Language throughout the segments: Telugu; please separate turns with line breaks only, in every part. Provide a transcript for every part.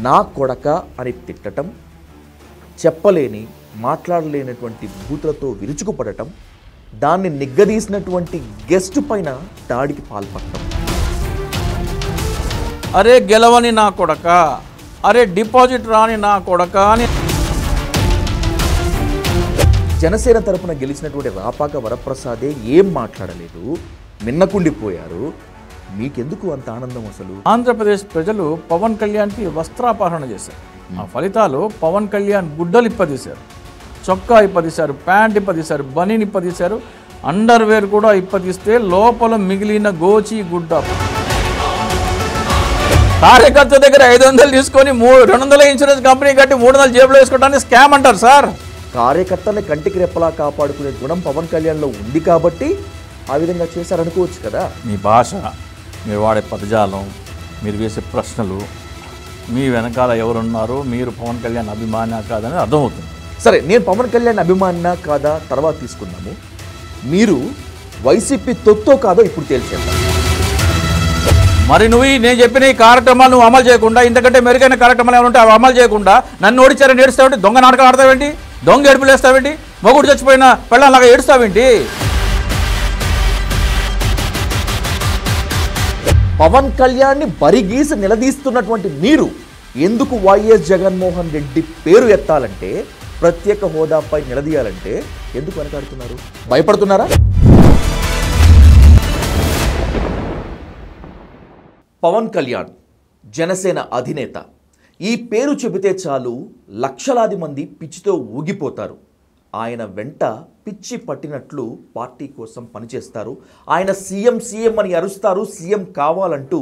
నా కొడక అని తిట్టటం, చెప్పలేని మాట్లాడలేనటువంటి బూతులతో విరుచుకుపడటం, దాన్ని నిగ్గదీసినటువంటి గెస్ట్ పైన దాడికి పాల్పడటం.
అరే గెలవని నా కొడక, అరే డిపాజిట్ రాని నా కొడక అని
జనసేన తరపున గెలిచినటువంటి రాపాక వరప్రసాదే ఏం మాట్లాడలేదు, మిన్నకుండిపోయారు. మీకెందుకు అంత ఆనందం అసలు?
ఆంధ్రప్రదేశ్ ప్రజలు పవన్ కళ్యాణ్కి వస్త్రాపహరణ చేశారు. ఆ ఫలితాలు పవన్ కళ్యాణ్ గుడ్డలు ఇప్పదీశారు, చొక్కా ఇప్పదీశారు, ప్యాంట్ ఇప్పదీశారు, బనీని ఇప్పదీశారు, అండర్వేర్ కూడా ఇప్పదీస్తే లోపల మిగిలిన గోచి గుడ్డ. కార్యకర్త దగ్గర 500 తీసుకొని 200 ఇన్సూరెన్స్ కంపెనీ కట్టి 300 జేబులో వేసుకోవడానికి స్కామ్ అంటారు సార్.
కార్యకర్తల్ని కంటికి రెప్పలా కాపాడుకునే గుణం పవన్ కళ్యాణ్లో ఉంది కాబట్టి ఆ విధంగా చేశారనుకోవచ్చు కదా.
మీ భాష, మీరు వాడే పదజాలం, మీరు వేసే ప్రశ్నలు, మీ వెనకాల ఎవరున్నారు, మీరు పవన్ కళ్యాణ్ అభిమాన కాదని అర్థమవుతుంది.
సరే, నేను పవన్ కళ్యాణ్ అభిమానినా కాదా తర్వాత తీసుకుందాము. మీరు వైసీపీ తొత్తో కాదో ఇప్పుడు తేల్చేద్దాం.
మరి నేను చెప్పిన ఈ కార్యక్రమాలు నువ్వు అమలు చేయకుండా, ఇంతకంటే మెరుగైన కార్యక్రమాలు ఏమైనా ఉంటే అవి అమలు చేయకుండా నన్ను ఓడించారని ఏడుస్తావేంటి? దొంగ నాటకం ఆడతావేంటి? దొంగ ఏడుపులు వేస్తావేంటి? మొగుడు చచ్చిపోయిన పెళ్ళలాగా ఏడుస్తావేంటి?
పవన్ కళ్యాణ్ని బరిగీసి నిలదీస్తున్నటువంటి మీరు ఎందుకు వైఎస్ జగన్మోహన్ రెడ్డి పేరు ఎత్తాలంటే, ప్రత్యేక హోదాపై నిలదీయాలంటే ఎందుకు వెనకాడుతున్నారు? భయపడుతున్నారా? పవన్ కళ్యాణ్ జనసేన అధినేత. ఈ పేరు చెబితే చాలు లక్షలాది మంది పిచ్చితో ఊగిపోతారు. ఆయన వెంట పిచ్చి పట్టినట్లు పార్టీ కోసం పనిచేస్తారు. ఆయన సీఎం అని అరుస్తారు, సీఎం కావాలంటూ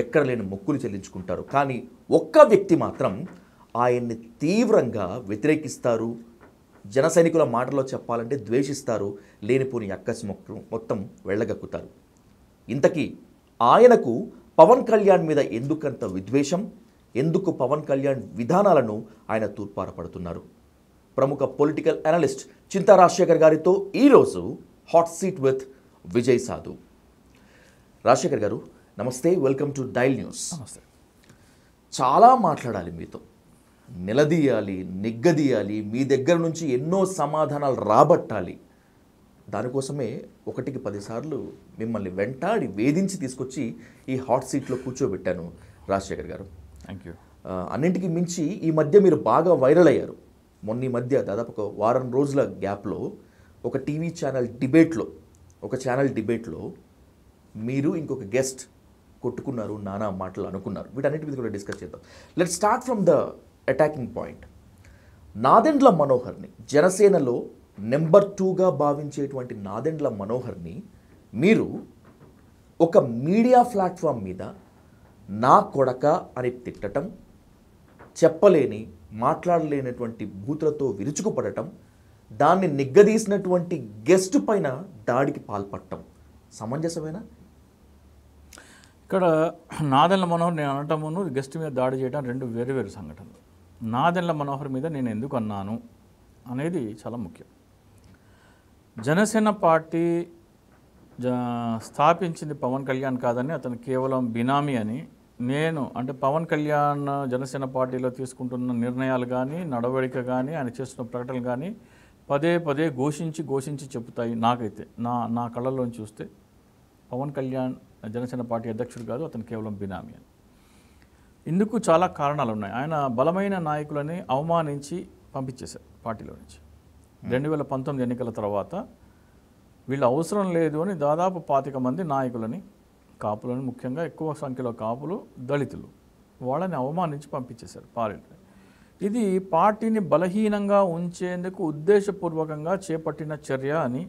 ఎక్కడ లేని మొక్కులు చెల్లించుకుంటారు. కానీ ఒక్క వ్యక్తి మాత్రం ఆయన్ని తీవ్రంగా వ్యతిరేకిస్తారు. జన సైనికుల మాటలో చెప్పాలంటే ద్వేషిస్తారు. లేనిపోని అక్కసి మొత్తం వెళ్ళగక్కుతారు. ఇంతకీ ఆయనకు పవన్ కళ్యాణ్ మీద ఎందుకంత విద్వేషం? ఎందుకు పవన్ కళ్యాణ్ విధానాలను ఆయన తూర్పారపడుతున్నారు? ప్రముఖ పొలిటికల్ అనలిస్ట్ చింతా రాజశేఖర్ గారితో ఈరోజు హాట్ సీట్ విత్ విజయ్ సాధు. రాజశేఖర్ గారు నమస్తే, వెల్కమ్ టు డైల్ న్యూస్.
నమస్తే.
చాలా మాట్లాడాలి మీతో, నిలదీయాలి, నిగ్గదీయాలి, మీ దగ్గర నుంచి ఎన్నో సమాధానాలు రాబట్టాలి. దానికోసమే 1కి 10 సార్లు మిమ్మల్ని వెంటాడి వేధించి తీసుకొచ్చి ఈ హాట్ సీట్లో కూర్చోబెట్టాను రాజశేఖర్ గారు.
Thank you.
అన్నింటికి మించి ఈ మధ్య మీరు బాగా వైరల్ అయ్యారు. మొన్న ఈ మధ్య దాదాపు ఒక వారం రోజుల గ్యాప్లో ఒక టీవీ ఛానల్ డిబేట్లో మీరు ఇంకొక గెస్ట్ కొట్టుకున్నారు, నానా మాటలు అనుకున్నారు. వీటన్నిటి మీద కూడా డిస్కస్ చేద్దాం. Let's start from the attacking point. Nadendla మనోహర్ని, జనసేనలో నెంబర్ 2గా భావించేటువంటి నాదెండ్ల మనోహర్ని మీరు ఒక మీడియా ప్లాట్ఫామ్ మీద నా కొడక అని తిట్టటం, చెప్పలేని మాట్లాడలేనటువంటి బూతులతో విరుచుకుపడటం, దాన్ని నిగ్గదీసినటువంటి గెస్ట్ పైన దాడికి పాల్పడటం సమంజసమేనా?
ఇక్కడ నాదెండ్ల మనోహర్ నేను అనటమును గెస్ట్ మీద దాడి చేయడం రెండు వేరు సంఘటనలు. నాదెండ్ల మనోహర్ మీద నేను ఎందుకు అన్నాను అనేది చాలా ముఖ్యం. జనసేన పార్టీ స్థాపించింది పవన్ కళ్యాణ్ కాదని, అతను కేవలం బినామీ అని అంటే పవన్ కళ్యాణ్ జనసేన పార్టీలో తీసుకుంటున్న నిర్ణయాలు కానీ, నడవడిక కానీ, ఆయన చేస్తున్న ప్రకటనలు కానీ పదే ఘోషించి చెబుతాయి. నాకైతే నా కళ్ళల్లోంచి చూస్తే పవన్ కళ్యాణ్ జనసేన పార్టీ అధ్యక్షుడు కాదు, అతను కేవలం బినామీ అని. ఇందుకు చాలా కారణాలు ఉన్నాయి. ఆయన బలమైన నాయకులని అవమానించి పంపించేశారు పార్టీలో నుంచి. 2019 ఎన్నికల తర్వాత వీళ్ళు అవసరం లేదు అని దాదాపు 25 మంది నాయకులని, కాపులని, ముఖ్యంగా ఎక్కువ సంఖ్యలో కాపులు, దళితులు, వాళ్ళని అవమానించి పంపించేశారు పార్టీని. ఇది పార్టీని బలహీనంగా ఉంచేందుకు ఉద్దేశపూర్వకంగా చేపట్టిన చర్య అని,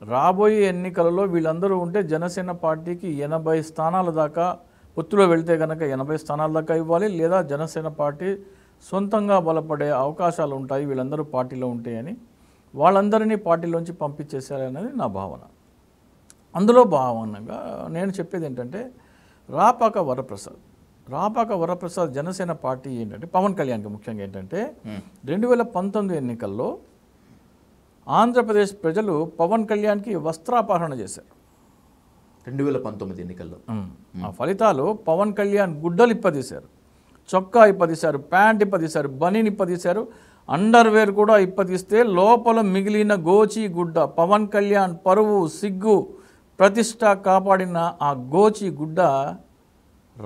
రాబోయే ఎన్నికలలో వీళ్ళందరూ ఉంటే జనసేన పార్టీకి 80 స్థానాల దాకా, పొత్తులో వెళ్తే కనుక 80 స్థానాల దాకా ఇవ్వాలి, లేదా జనసేన పార్టీ సొంతంగా బలపడే అవకాశాలు ఉంటాయి వీళ్ళందరూ పార్టీలో ఉంటాయని, వాళ్ళందరినీ పార్టీలోంచి పంపించేశారనేది నా భావన. అందులో భావనగా నేను చెప్పేది ఏంటంటే, రాపాక వరప్రసాద్ జనసేన పార్టీ ఏంటంటే, పవన్ కళ్యాణ్కి ముఖ్యంగా ఏంటంటే 2019 ఎన్నికల్లో ఆంధ్రప్రదేశ్ ప్రజలు పవన్ కళ్యాణ్కి వస్త్రాపహరణ చేశారు.
2019 ఎన్నికల్లో
ఆ ఫలితాలు పవన్ కళ్యాణ్ గుడ్డలు ఇప్పదీశారు, చొక్కా ఇప్పదీశారు, ప్యాంట్ ఇప్పదీశారు, బనీని ఇప్పదీశారు, అండర్వేర్ కూడా ఇప్పదీస్తే లోపల మిగిలిన గోచి గుడ్డ, పవన్ కళ్యాణ్ పరువు, సిగ్గు, ప్రతిష్ట కాపాడిన ఆ గోచి గుడ్డ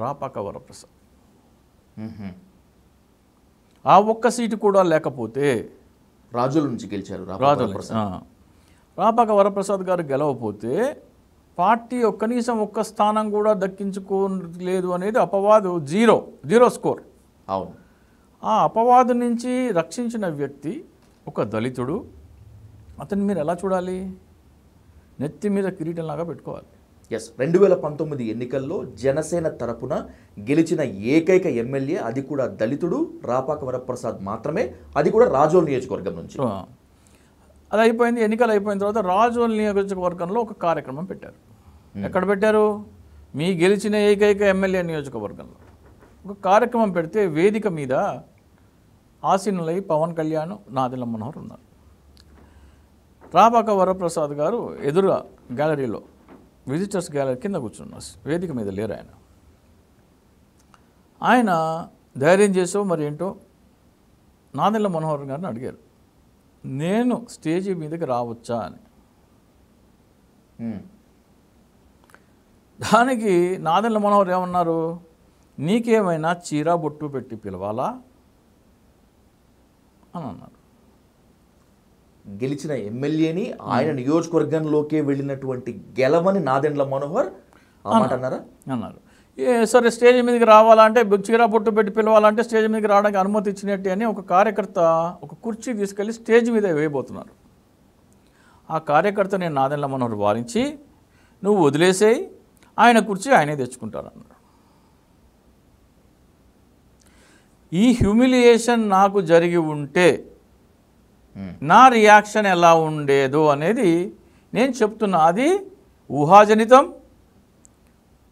రాపాక వరప్రసాద్. ఆ ఒక్క సీటు కూడా లేకపోతే
రాజుల నుంచి గెలిచారు
రాపాక వరప్రసాద్ గారు గెలవపోతే పార్టీ కనీసం ఒక్క స్థానం కూడా దక్కించుకోలేదు అనేది అపవాదు. Zero score.
అవును.
ఆ అపవాదు నుంచి రక్షించిన వ్యక్తి ఒక దళితుడు. అతన్ని మీరు ఎలా చూడాలి? నెత్తి మీద కిరీటంలాగా పెట్టుకోవాలి.
2019 ఎన్నికల్లో జనసేన తరపున గెలిచిన ఏకైక ఎమ్మెల్యే అది కూడా దళితుడు రాపాక వరప్రసాద్ మాత్రమే, అది కూడా రాజోల్ నియోజకవర్గం నుంచి.
అది అయిపోయింది. ఎన్నికలు అయిపోయిన తర్వాత రాజోల్ నియోజకవర్గంలో ఒక కార్యక్రమం పెట్టారు. ఎక్కడ పెట్టారు? మీ గెలిచిన ఏకైక ఎమ్మెల్యే నియోజకవర్గంలో ఒక కార్యక్రమం పెడితే వేదిక మీద ఆసీనులై పవన్ కళ్యాణ్, నాదెళ్ల మనోహర్ ఉన్నారు. రాపాక వరప్రసాద్ గారు ఎదురుగా గ్యాలరీలో, విజిటర్స్ గ్యాలరీ కింద కూర్చున్నారు. వేదిక మీద లేరు ఆయన. ఆయన ధైర్యం చేసో మరి ఏంటో నాదెళ్ల మనోహర్ గారిని అడిగారు, నేను స్టేజీ మీదకి రావచ్చా అని. దానికి నాదెళ్ల మనోహర్ ఏమన్నారు, నీకేమైనా చీరా బొట్టు పెట్టి పిలవాలా అని అన్నారు.
గెలిచిన ఎమ్మెల్యేని ఆయన నియోజకవర్గంలోకే వెళ్ళినటువంటి గెలవని నాదెండ్ల మనోహర్
అన్నారు. సరే స్టేజ్ మీదకి రావాలంటే చీరా బొట్టు పెట్టి పిలవాలంటే స్టేజ్ మీదకి రావడానికి అనుమతి ఇచ్చినట్టు అని ఒక కార్యకర్త ఒక కుర్చీ తీసుకెళ్ళి స్టేజ్ మీద వేయబోతున్నారు. ఆ కార్యకర్తని నాదెండ్ల మనోహర్ వారించి, నువ్వు వదిలేసేయి, ఆయన కుర్చీ ఆయనే తెచ్చుకుంటారు అన్నారు. ఈ హ్యూమిలియేషన్ నాకు జరిగి ఉంటే నా రియాక్షన్ ఎలా ఉండేదో అనేది నేను చెప్తున్నా. అది ఊహాజనితం.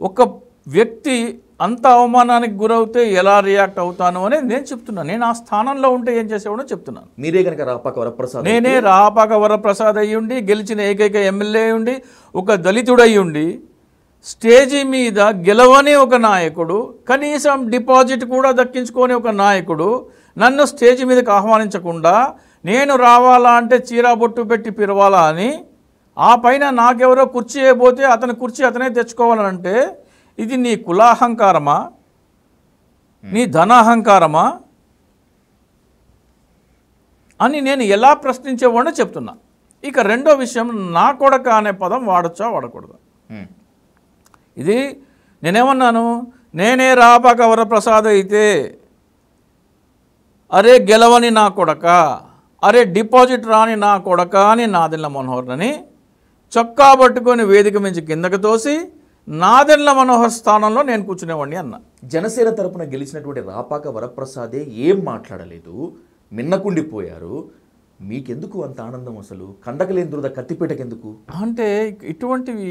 ఒక వ్యక్తి అంత అవమానానికి గురవుతే ఎలా రియాక్ట్ అవుతాను అనేది నేను చెప్తున్నాను. నేను ఆ స్థానంలో ఉంటే ఏం చేసేవాడో చెప్తున్నాను.
మీరే కనుక రాపాక వరప్రసాద్,
నేనే రాపాక వరప్రసాద్ అయ్యుండి, గెలిచిన ఏకైక ఎమ్మెల్యే అయ్యుండి, ఒక దళితుడు అయ్యుండి, స్టేజీ మీద గెలవని ఒక నాయకుడు, కనీసం డిపాజిట్ కూడా దక్కించుకొని ఒక నాయకుడు నన్ను స్టేజీ మీదకి ఆహ్వానించకుండా నేను రావాలా అంటే చీరా బొట్టు పెట్టి పిలవాలా అని, ఆ పైన నాకెవరో కుర్చీ అయిపోతే అతని కుర్చీ అతనే తెచ్చుకోవాలనంటే ఇది నీ కులాహంకారమా, నీ ధనాహంకారమా అని నేను ఎలా ప్రశ్నించేవాడో చెప్తున్నా. ఇక రెండో విషయం, నా కొడక అనే పదం వాడచ్చా వాడకూడదు. ఇది నేనేమన్నాను, నేనే రాపాక వరప్రసాద్ అయితే అరే గెలవని నా కొడక, అరే డిపాజిట్ రాని నా కొడక అని నాదెళ్ల మనోహర్ని చొక్కా పట్టుకొని వేదిక మించి కిందకు తోసి నాదెళ్ల మనోహర్ స్థానంలో నేను కూర్చునేవాడిని అన్న.
జనసేన తరపున గెలిచినటువంటి రాపాక వరప్రసాదే ఏం మాట్లాడలేదు, మిన్నకుండిపోయారు. మీకెందుకు అంత ఆనందం? అసలు కందకలేని దురద కత్తిపేటకెందుకు?
అంటే ఇటువంటివి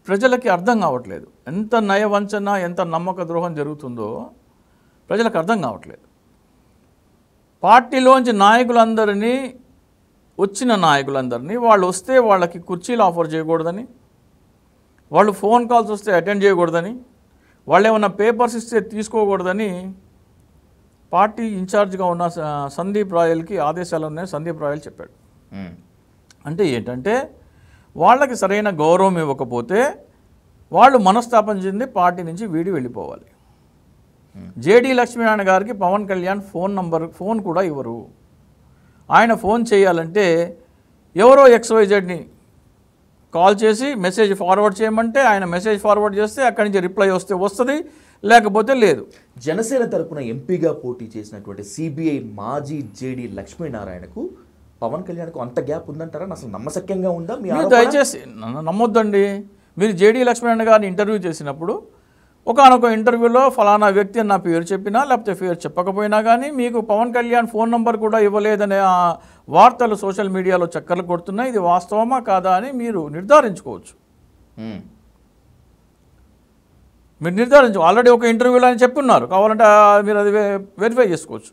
ప్రజలకి అర్థం కావట్లేదు. ఎంత నయవంచన, ఎంత నమ్మక ద్రోహం జరుగుతుందో ప్రజలకు అర్థం కావట్లేదు. పార్టీలోంచి నాయకులందరినీ, వచ్చిన నాయకులందరినీ వాళ్ళు వస్తే వాళ్ళకి కుర్చీలు ఆఫర్ చేయకూడదని, వాళ్ళు ఫోన్ కాల్స్ వస్తే అటెండ్ చేయకూడదని, వాళ్ళు ఏమన్నా పేపర్స్ ఇస్తే తీసుకోకూడదని పార్టీ ఇన్ఛార్జ్గా ఉన్న సందీప్ రాయల్కి ఆదేశాలు ఉన్నాయి. సందీప్ రాయల్ చెప్పాడు. అంటే ఏంటంటే వాళ్ళకి సరైన గౌరవం ఇవ్వకపోతే వాళ్ళు మనస్తాపం చెంది పార్టీ నుంచి వెళ్ళిపోవాలి. జేడీ లక్ష్మీనారాయణ గారికి పవన్ కళ్యాణ్ ఫోన్ కూడా ఇవ్వరు. ఆయన ఫోన్ చేయాలంటే ఎవరో XYZని కాల్ చేసి మెసేజ్ ఫార్వర్డ్ చేయమంటే ఆయన మెసేజ్ ఫార్వర్డ్ చేస్తే అక్కడి నుంచి రిప్లై వస్తే వస్తుంది, లేకపోతే లేదు.
జనసేన తరపున ఎంపీగా పోటీ చేసినటువంటి సిబిఐ మాజీ జేడీ లక్ష్మీనారాయణకు పవన్ కళ్యాణ్కు అంత గ్యాప్ ఉందంటారా? అసలు నమ్మశక్యంగా ఉందా?
దయచేసి నమ్మొద్దండి. మీరు జేడీ లక్ష్మీనారాయణ గారిని ఇంటర్వ్యూ చేసినప్పుడు ఒకనొక ఇంటర్వ్యూలో ఫలానా వ్యక్తి అని నా పేరు చెప్పినా లేకపోతే పేరు చెప్పకపోయినా కానీ మీకు పవన్ కళ్యాణ్ ఫోన్ నంబర్ కూడా ఇవ్వలేదనే వార్తలు సోషల్ మీడియాలో చక్కర్లు కొడుతున్నాయి. ఇది వాస్తవమా కాదా అని మీరు నిర్ధారించుకోవచ్చు. ఆల్రెడీ ఒక ఇంటర్వ్యూలో అని చెప్పున్నారు, కావాలంటే మీరు అది వెరిఫై చేసుకోవచ్చు.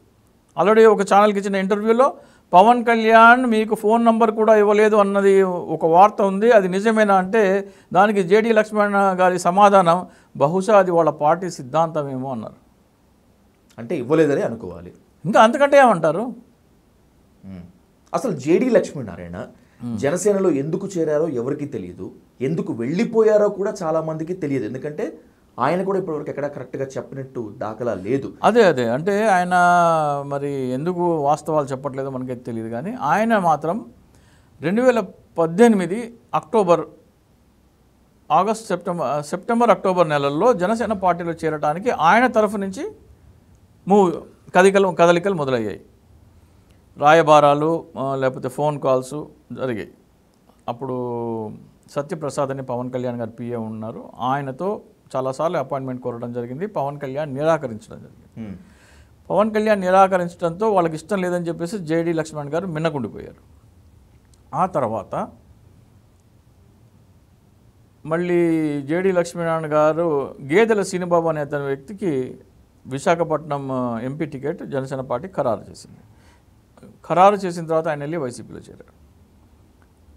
ఆల్రెడీ ఒక ఛానల్కి ఇచ్చిన ఇంటర్వ్యూలో పవన్ కళ్యాణ్ మీకు ఫోన్ నంబర్ కూడా ఇవ్వలేదు అన్నది ఒక వార్త ఉంది, అది నిజమేనా అంటే దానికి జేడీ లక్ష్మణ గారి సమాధానం బహుశా అది వాళ్ళ పార్టీ సిద్ధాంతమేమో అన్నారు.
అంటే ఇవ్వలేదని అనుకోవాలి.
ఇంకా అంతకంటే ఏమంటారు?
అసలు జేడీ లక్ష్మీనారాయణ జనసేనలో ఎందుకు చేరారో ఎవరికి తెలియదు, ఎందుకు వెళ్ళిపోయారో కూడా చాలామందికి తెలియదు. ఎందుకంటే ఆయన కూడా ఇప్పటివరకు ఎక్కడ కరెక్ట్గా చెప్పినట్టు దాఖలా లేదు.
అదే అంటే ఆయన మరి ఎందుకు వాస్తవాలు చెప్పట్లేదో మనకైతే తెలియదు. కానీ ఆయన మాత్రం 2018 అక్టోబర్, ఆగస్ట్, సెప్టెంబర్ అక్టోబర్ నెలల్లో జనసేన పార్టీలో చేరడానికి ఆయన తరఫు నుంచి కదలికలు మొదలయ్యాయి. రాయబారాలు లేకపోతే ఫోన్ కాల్స్ జరిగాయి. అప్పుడు సత్యప్రసాద్ అని పవన్ కళ్యాణ్ గారు పిఏ ఉన్నారు, ఆయనతో చాలాసార్లు అపాయింట్మెంట్ కోరడం జరిగింది. పవన్ కళ్యాణ్ నిరాకరించడం జరిగింది. పవన్ కళ్యాణ్ నిరాకరించడంతో వాళ్ళకి ఇష్టం లేదని చెప్పేసి జేడీ లక్ష్మణ్ గారు మిన్నకుండిపోయారు. ఆ తర్వాత మళ్ళీ జేడీ లక్ష్మీనారాయణ గారు గేదెల శ్రీనిబాబు అనే అతని వ్యక్తికి Visakhapatnam MP ticket Janasena party ఖరారు చేసింది. ఖరారు చేసిన తర్వాత ఆయన వెళ్ళి వైసీపీలో చేరారు.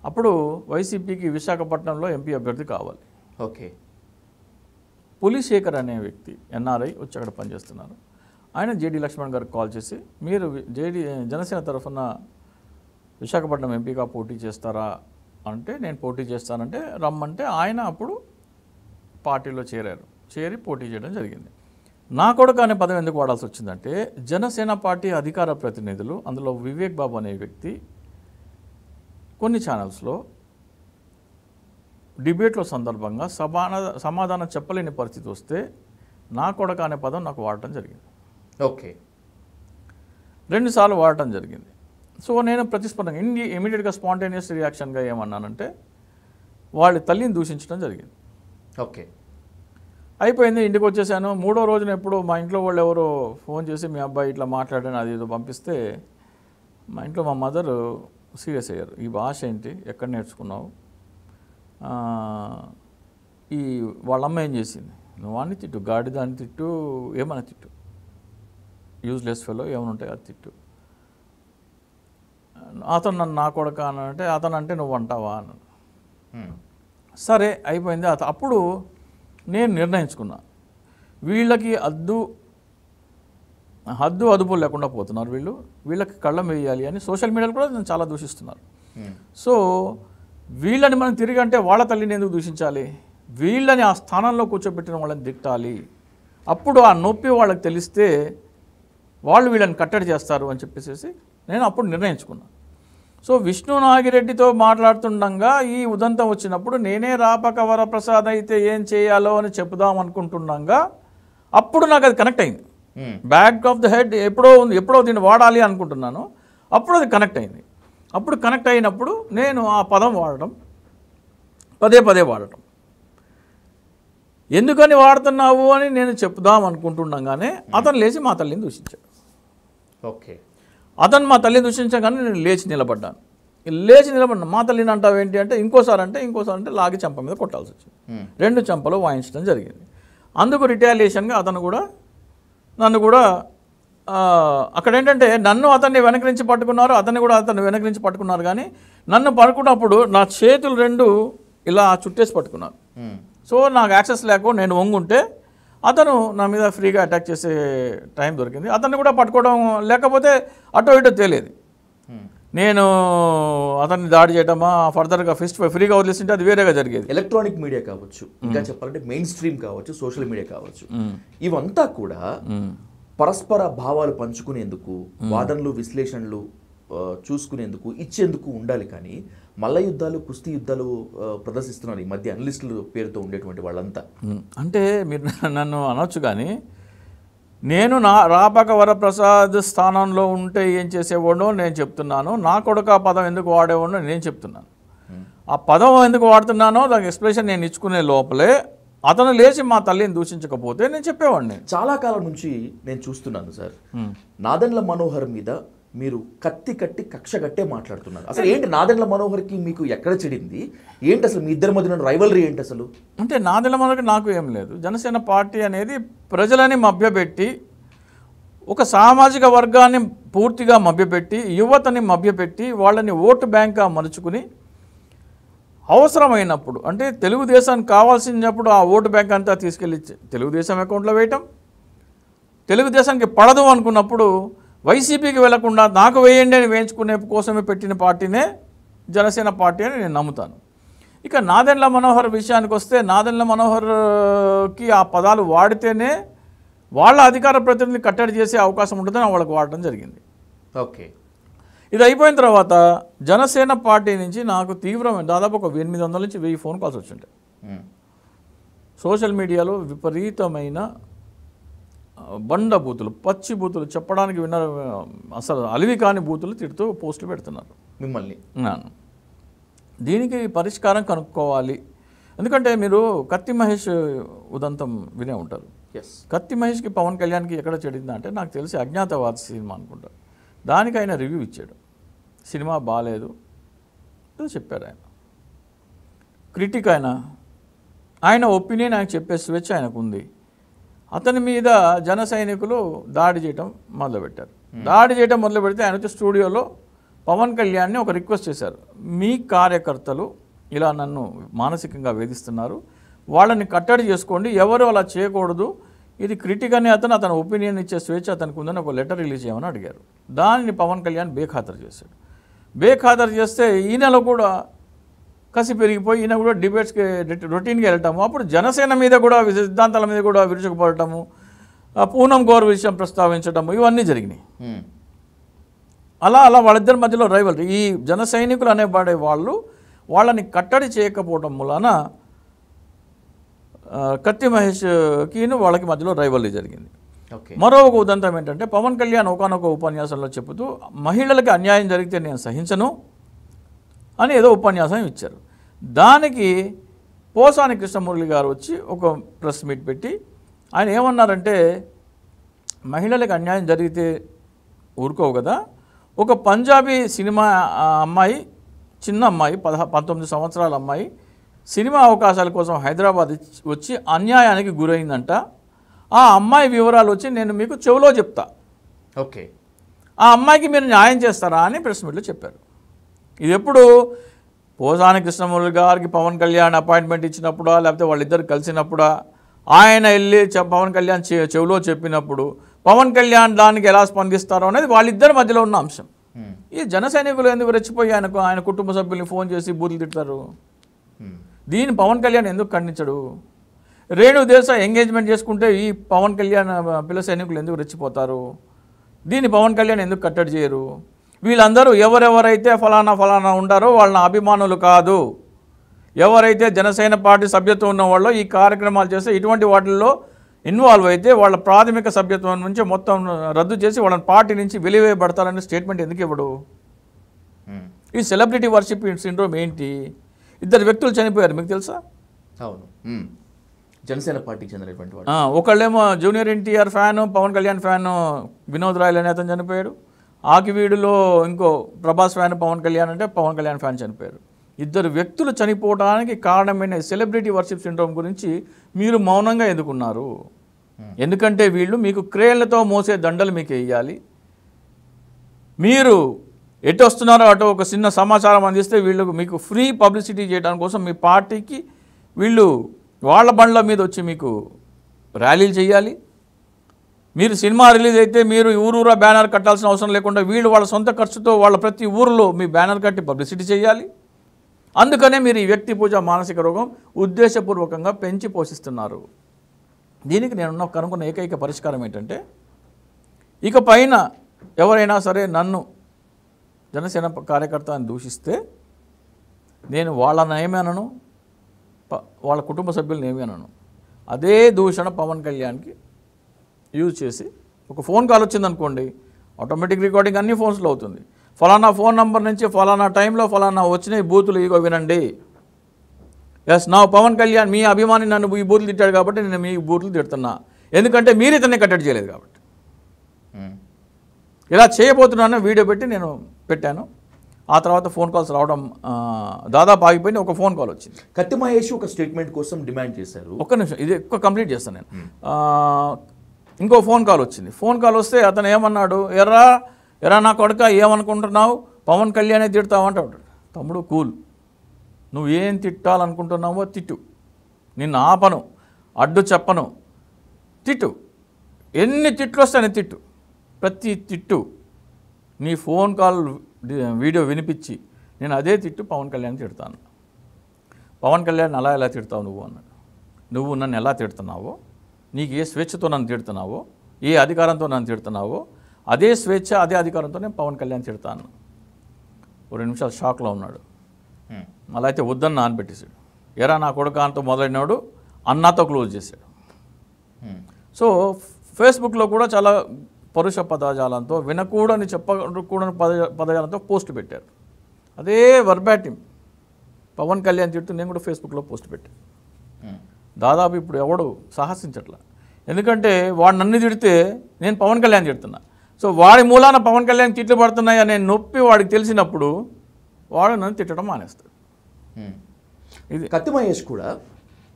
అప్పుడు వైసీపీకి విశాఖపట్నంలో ఎంపీ అభ్యర్థి కావాలి.
ఓకే.
పులిశేఖర్ అనే వ్యక్తి ఎన్ఆర్ఐ వచ్చి అక్కడ పనిచేస్తున్నారు. ఆయన జేడీ లక్ష్మణ్ గారికి కాల్ చేసి మీరు జనసేన తరఫున విశాఖపట్నం ఎంపీగా పోటీ చేస్తారా అంటే, నేను పోటీ చేస్తానంటే రమ్మంటే ఆయన అప్పుడు పార్టీలో చేరి పోటీ చేయడం జరిగింది. నా కొడుకు అనే పదం ఎందుకు వాడాల్సి వచ్చిందంటే, జనసేన పార్టీ అధికార ప్రతినిధులు, అందులో వివేక్ బాబు అనే వ్యక్తి కొన్ని ఛానల్స్లో డిబేట్లో సందర్భంగా సమాధానం చెప్పలేని పరిస్థితి వస్తే నా కొడుకు అనే పదం నాకు వాడటం జరిగింది.
ఓకే.
2 సార్లు వాడటం జరిగింది. సో నేను ప్రతిస్పందన ఇమీడియట్గా స్పాంటేనియస్ రియాక్షన్గా ఏమన్నానంటే, వాళ్ళ తల్లిని దూషించడం జరిగింది.
ఓకే.
అయిపోయింది, ఇంటికి వచ్చేసాను. 3వ రోజున ఎప్పుడు మా ఇంట్లో వాళ్ళు ఎవరో ఫోన్ చేసి మీ అబ్బాయి ఇట్లా మాట్లాడాను అది ఏదో పంపిస్తే, మా ఇంట్లో మా మదర్ సీరియస్ అయ్యారు. ఈ భాష ఏంటి, ఎక్కడ నేర్చుకున్నావు, ఈ వాళ్ళమ్మ ఏం చేసింది, నువ్వు వాడిని తిట్టు, గాడిదాన్ని తిట్టు, ఏమైనా తిట్టు, యూజ్లెస్ ఫెలో ఏమైనా ఉంటాయి అది తిట్టు, అతను నన్ను నా కొడుకు అనంటే అతను అంటే నువ్వు అంటావా అన్నాడు. సరే అయిపోయింది. అప్పుడు నేను నిర్ణయించుకున్నా, వీళ్ళకి హద్దు అదుపులు లేకుండా పోతున్నారు, వీళ్ళకి కళ్ళం వేయాలి అని సోషల్ మీడియాలో కూడా నేను చాలా దూషిస్తున్నారు. సో వీళ్ళని మనం తిరిగి అంటే వాళ్ళ తల్లిని ఎందుకు దూషించాలి, వీళ్ళని ఆ స్థానంలో కూర్చోబెట్టిన వాళ్ళని తిట్టాలి, అప్పుడు ఆ నొప్పి వాళ్ళకి తెలిస్తే వాళ్ళు వీళ్ళని కట్టడి చేస్తారు అని చెప్పేసి నేను అప్పుడు నిర్ణయించుకున్నాను. సో విష్ణు నాగిరెడ్డితో మాట్లాడుతుండగా ఈ ఉదంతం వచ్చినప్పుడు నేనే రాపక వరప్రసాద్ అయితే ఏం చేయాలో అని చెప్పుదాం అనుకుంటుండగా అప్పుడు నాకు అది కనెక్ట్ అయింది. బ్యాక్ ఆఫ్ ద హెడ్ ఎప్పుడో దీన్ని వాడాలి అనుకుంటున్నాను, అప్పుడు అది కనెక్ట్ అయింది. అప్పుడు కనెక్ట్ అయినప్పుడు నేను ఆ పదం వాడటం, పదే వాడటం. ఎందుకని వాడుతున్నావు అని నేను చెప్దాం అనుకుంటుండగానే అతను లేచి మా తల్లిని దూషించాడు.
ఓకే.
అతను మా తల్లిని దూషించగానే నేను లేచి నిలబడ్డాను. మా తల్లిని అంటావు ఏంటి అంటే, ఇంకోసారి అంటే లాగి చెంప మీద కొట్టాల్సి వచ్చింది. 2 చెంపలు వాయించడం జరిగింది. అందుకు రిటాలియేషన్గా నన్ను కూడా అక్కడ ఏంటంటే అతన్ని వెనక నుంచి పట్టుకున్నారు, అతన్ని వెనక నుంచి పట్టుకున్నారు. కానీ నన్ను పట్టుకున్నప్పుడు నా చేతులు 2 ఇలా చుట్టేసి పట్టుకున్నారు. సో నాకు యాక్సెస్ లేకుండా నేను వంగుంటే అతను నా మీద ఫ్రీగా అటాక్ చేసే టైం దొరికింది. అతన్ని కూడా పట్టుకోవడం లేకపోతే అటో ఇటో తేలేదు. నేను అతన్ని దాడి చేయటమా ఫర్దర్గా ఫ్రీగా వదిలేస్తుంటే అది వేరేగా జరిగేది.
ఎలక్ట్రానిక్ మీడియా కావచ్చు, ఇంకా చెప్పాలంటే మెయిన్ స్ట్రీమ్ కావచ్చు, సోషల్ మీడియా కావచ్చు, ఇవంతా కూడా పరస్పర భావాలు పంచుకునేందుకు, వాదనలు విశ్లేషణలు చూసుకునేందుకు, ఇచ్చేందుకు ఉండాలి. కానీ మల్ల యుద్ధాలు, కుస్తీ యుద్ధాలు ప్రదర్శిస్తున్నారు ఈ మధ్య అనలిస్టుల పేరుతో ఉండేటువంటి వాళ్ళంతా.
అంటే మీరు నన్ను అనొచ్చు, కానీ నేను రాపక వరప్రసాద్ స్థానంలో ఉంటే ఏం చేసేవాడో నేను చెప్తున్నాను, నా కొడుకు ఆ పదం ఎందుకు వాడేవాడో నేను చెప్తున్నాను. ఆ పదం ఎందుకు వాడుతున్నానో దానికి ఎక్స్ప్లెనేషన్ నేను ఇచ్చుకునే లోపలే అతను లేచి మా తల్లిని దూషించకపోతే నేను చెప్పేవాడిని.
చాలా కాలం నుంచి నేను చూస్తున్నాను సార్, నాదెండ్ల మనోహర్ మీద మీరు కత్తి కట్టి కక్ష కట్టే మాట్లాడుతున్నారు. అసలు ఏంటి నాదెండ్ల మనోహర్కి మీకు ఎక్కడ చెడింది ఏంటి, అసలు మీ ఇద్దరి మధ్య రైవలరీ ఏంటి అసలు?
అంటే నాదెండ్ల మనోహర్కి నాకు ఏం లేదు. జనసేన పార్టీ అనేది ప్రజలని మభ్యపెట్టి, ఒక సామాజిక వర్గాన్ని పూర్తిగా మభ్యపెట్టి, యువతని మభ్యపెట్టి, వాళ్ళని ఓటు బ్యాంక్గా మలుచుకుని అవసరమైనప్పుడు అంటే తెలుగుదేశానికి కావాల్సినప్పుడు ఆ ఓటు బ్యాంక్ అంతా తీసుకెళ్ళి తెలుగుదేశం అకౌంట్లో వేయటం, తెలుగుదేశానికి పడదు అనుకున్నప్పుడు వైసీపీకి వెళ్లకుండా నాకు వేయండి అని వేయించుకునే కోసమే పెట్టిన పార్టీనే జనసేన పార్టీ అని నేను నమ్ముతాను. ఇక నాదెండ్ల మనోహర్ విషయానికి వస్తే నాదెండ్ల మనోహర్కి ఆ పదాలు వాడితేనే వాళ్ళ అధికార ప్రతినిధిని కట్టడి చేసే అవకాశం ఉంటుందని వాళ్ళకి వాడడం జరిగింది.
ఓకే,
ఇది అయిపోయిన తర్వాత జనసేన పార్టీ నుంచి నాకు తీవ్రమైన దాదాపు ఒక 800 నుంచి 1000 ఫోన్ కాల్స్ వచ్చింటాయి. సోషల్ మీడియాలో విపరీతమైన బండ బూతులు, పచ్చి బూతులు, చెప్పడానికి అసలు అలివి కాని బూతులు తిడుతూ పోస్టులు పెడుతున్నారు
మిమ్మల్ని.
దీనికి పరిష్కారం కనుక్కోవాలి. ఎందుకంటే మీరు కత్తి మహేష్ ఉదంతం వినే ఉంటారు. కత్తి మహేష్కి పవన్ కళ్యాణ్కి ఎక్కడ చెడిందా అంటే నాకు తెలిసి అజ్ఞాతవాద సినిమా అనుకుంటా, దానికి ఆయన రివ్యూ ఇచ్చాడు. సినిమా బాగాలేదు చెప్పారు ఆయన. క్రిటిక్ ఆయన ఒపీనియన్ ఆయన చెప్పే స్వేచ్ఛ ఆయనకు ఉంది. అతని మీద జన సైనికులు దాడి చేయడం మొదలుపెట్టారు. దాడి చేయడం మొదలు పెడితే ఆయన వచ్చి స్టూడియోలో పవన్ కళ్యాణ్ని ఒక రిక్వెస్ట్ చేశారు. మీ కార్యకర్తలు ఇలా నన్ను మానసికంగా వేధిస్తున్నారు, వాళ్ళని కట్టడి చేసుకోండి, ఎవరు అలా చేయకూడదు, ఇది క్రిటిక్ అని అతను ఒపీనియన్ ఇచ్చే స్వేచ్ఛ అతనికి ఉందని ఒక లెటర్ రిలీజ్ చేయమని అడిగారు. దానిని పవన్ కళ్యాణ్ బేఖాతరు చేశాడు. బేఖాతరు చేస్తే ఈయనలో కూడా కసి పెరిగిపోయి ఈయన కూడా డిబేట్స్కి రొటీన్గా వెళ్ళటము, అప్పుడు జనసేన మీద కూడా సిద్ధాంతాల మీద కూడా విరుచుకుపడటము, పూనం గౌర్ విషయం ప్రస్తావించటము, ఇవన్నీ జరిగినాయి. అలా వాళ్ళిద్దరి మధ్యలో రైవల్. ఈ జన సైనికులు అనేవాడే వాళ్ళని కట్టడి చేయకపోవడం వలన కత్తి మహేష్కి వాళ్ళకి మధ్యలో రైవల్రీ జరిగింది. మరో ఒక ఉదంతం ఏంటంటే పవన్ కళ్యాణ్ ఒకనొక ఉపన్యాసంలో చెబుతూ మహిళలకు అన్యాయం జరిగితే నేను సహించను అని ఏదో ఉపన్యాసం ఇచ్చారు. దానికి పోసాని కృష్ణమురళి గారు వచ్చి ఒక ప్రెస్ మీట్ పెట్టి ఆయన ఏమన్నారంటే, మహిళలకు అన్యాయం జరిగితే ఊరుకోవు కదా, ఒక పంజాబీ సినిమా అమ్మాయి, చిన్న అమ్మాయి, 19 సంవత్సరాల అమ్మాయి సినిమా అవకాశాల కోసం హైదరాబాద్ వచ్చి అన్యాయానికి గురైందంట. ఆ అమ్మాయి వివరాలు వచ్చి నేను మీకు చెవులో చెప్తా,
ఓకే,
ఆ అమ్మాయికి మీరు న్యాయం చేస్తారా అని ప్రెస్ మీట్లో చెప్పారు. ఇది ఎప్పుడు పోసాని కృష్ణమురళి గారికి పవన్ కళ్యాణ్ అపాయింట్మెంట్ ఇచ్చినప్పుడా, లేకపోతే వాళ్ళిద్దరు కలిసినప్పుడా, ఆయన వెళ్ళి పవన్ కళ్యాణ్ చెవులో చెప్పినప్పుడు పవన్ కళ్యాణ్ దానికి ఎలా స్పందిస్తారో అనేది వాళ్ళిద్దరి మధ్యలో ఉన్న అంశం. ఈ జన సైనికులు ఎందుకు రెచ్చిపోయి ఆయన కుటుంబ సభ్యుల్ని ఫోన్ చేసి బూతులు తిడతారు? దీన్ని పవన్ కళ్యాణ్ ఎందుకు ఖండించడు? రేణు దేశాయ్ ఎంగేజ్మెంట్ చేసుకుంటే ఈ పవన్ కళ్యాణ్ పిల్ల సైనికులు ఎందుకు రెచ్చిపోతారు? దీన్ని పవన్ కళ్యాణ్ ఎందుకు కట్టడి చేయరు? వీళ్ళందరూ ఎవరెవరైతే ఫలానా ఉండారో వాళ్ళ అభిమానులు కాదు. ఎవరైతే జనసేన పార్టీ సభ్యత్వం ఉన్న వాళ్ళు ఈ కార్యక్రమాలు చేస్తే ఇటువంటి వాటిల్లో ఇన్వాల్వ్ అయితే వాళ్ళ ప్రాథమిక సభ్యత్వం నుంచి మొత్తం రద్దు చేసి వాళ్ళని పార్టీ నుంచి వెలివేయబడతారనే స్టేట్మెంట్ ఎందుకు ఇవ్వడు? ఈ సెలబ్రిటీ వర్షిప్ సిండ్రోమ్ ఏంటి? 2 వ్యక్తులు చనిపోయారు, మీకు తెలుసా?
అవును, జనసేన పార్టీకి చెందినటువంటి వాడు.
ఒకళ్ళేమో junior NTR fan, Pawan Kalyan fan Vinod Royal అనే అతను చనిపోయాడు. ఆకివీడులో ఇంకో ప్రభాస్ ఫ్యాన్ పవన్ కళ్యాణ్ అంటే పవన్ కళ్యాణ్ ఫ్యాన్ చనిపోయారు. 2 వ్యక్తులు చనిపోవడానికి కారణమైన సెలబ్రిటీ వర్షిప్ సిండ్రోమ్ గురించి మీరు మౌనంగా ఎందుకున్నారు? ఎందుకంటే వీళ్ళు మీకు క్రేన్లతో మోసే దండలు మీకు వేయాలి. మీరు ఎటు వస్తున్నారో అటు ఒక చిన్న సమాచారం అందిస్తే వీళ్ళకు మీకు ఫ్రీ పబ్లిసిటీ చేయడానికి కోసం మీ పార్టీకి వీళ్ళు వాళ్ళ బండ్ల మీద వచ్చి మీకు ర్యాలీలు చేయాలి. మీరు సినిమా రిలీజ్ అయితే మీరు ఊరూరా బ్యానర్ కట్టాల్సిన అవసరం లేకుండా వీళ్ళు వాళ్ళ సొంత ఖర్చుతో వాళ్ళ ప్రతి ఊరిలో మీ బ్యానర్ కట్టి పబ్లిసిటీ చేయాలి. అందుకనే మీరు ఈ వ్యక్తి పూజ మానసిక రోగం ఉద్దేశపూర్వకంగా పెంచి పోషిస్తున్నారు. దీనికి నేను కనుక్కున్న ఏకైక పరిష్కారం ఏంటంటే, ఇక పైన ఎవరైనా సరే నన్ను జనసేన కార్యకర్త అని దూషిస్తే నేను వాళ్ళని ఏమనను, వాళ్ళ కుటుంబ సభ్యులను ఏమనను. అదే దూషణ పవన్ కళ్యాణ్కి యూజ్ చేసి ఒక ఫోన్ కాల్ వచ్చిందనుకోండి, ఆటోమేటిక్ రికార్డింగ్ అన్ని ఫోన్స్లో అవుతుంది. ఫలానా ఫోన్ నంబర్ నుంచి ఫలానా టైంలో ఫలానా వచ్చినాయి బూతులు, ఇగో వినండి. ఎస్, నా పవన్ కళ్యాణ్ మీ అభిమాని నన్ను ఈ బూతులు తిట్టాడు కాబట్టి నేను మీ బూతులు తిడుతున్నా, ఎందుకంటే మీరు ఇతన్ని కట్టడి చేయలేదు కాబట్టి. ఇలా చేయబోతున్నాను వీడియో పెట్టి నేను పెట్టాను. ఆ తర్వాత ఫోన్ కాల్స్ రావడం దాదాపు ఆగిపోయింది. ఒక ఫోన్ కాల్ వచ్చింది.
కత్తి మహేష్ ఒక స్టేట్మెంట్ కోసం డిమాండ్ చేశారు.
ఒక్క నిమిషం, ఇది ఎక్కువ కంప్లీట్ చేస్తాను నేను. ఇంకో ఫోన్ కాల్ వచ్చింది. ఫోన్ కాల్ వస్తే అతను ఏమన్నాడు, ఎరా నా కొడుక ఏమనుకుంటున్నావు, పవన్ కళ్యాణే తిడతావు అంటాడు. తమ్ముడు కూల్, నువ్వు ఏం తిట్టాలనుకుంటున్నావో తిట్టు, నిన్ను ఆపను, అడ్డు చెప్పను, తిట్టు. ఎన్ని తిట్లు వస్తే అన్ని తిట్టు, ప్రతి తిట్టు నీ ఫోన్ కాల్ వీడియో వినిపించి నేను అదే తిట్టు పవన్ కళ్యాణ్ తిడతాను. పవన్ కళ్యాణ్ అలా ఎలా తిడతావు నువ్వు అన్నాడు. నువ్వు నన్ను ఎలా తిడుతున్నావో, నీకు ఏ స్వేచ్ఛతో నన్ను తిడుతున్నావో, ఏ అధికారంతో నన్ను తిడుతున్నావో అదే స్వేచ్ఛ అదే అధికారంతో నేను పవన్ కళ్యాణ్ తిడతాను. ఓ 2 నిమిషాలు షాక్లో ఉన్నాడు. అలా అయితే వద్దని నానబెట్టేశాడు. ఎరా నా కొడుకు అంతా మొదలైనవాడు అన్నాతో క్లోజ్ చేశాడు. సో ఫేస్బుక్లో కూడా చాలా పరుష పదజాలంతో వినకూడని చెప్పకూడని పదజాలంతో పోస్ట్ పెట్టారు. అదే వర్బాటిం పవన్ కళ్యాణ్ తిడుతూ నేను కూడా ఫేస్బుక్లో పోస్ట్ పెట్టాను. దాదాపు ఇప్పుడు ఎవడు సాహసించట్లా, ఎందుకంటే వాడు నన్ను తిడితే నేను పవన్ కళ్యాణ్ తిడుతున్నా. సో వాడి మూలాన పవన్ కళ్యాణ్ తిట్లు పడుతున్నాయి అనే నొప్పి వాడికి తెలిసినప్పుడు వాడు నన్ను తిట్టడం మానేస్తాడు.
ఇది కత్తి మహేష్ కూడా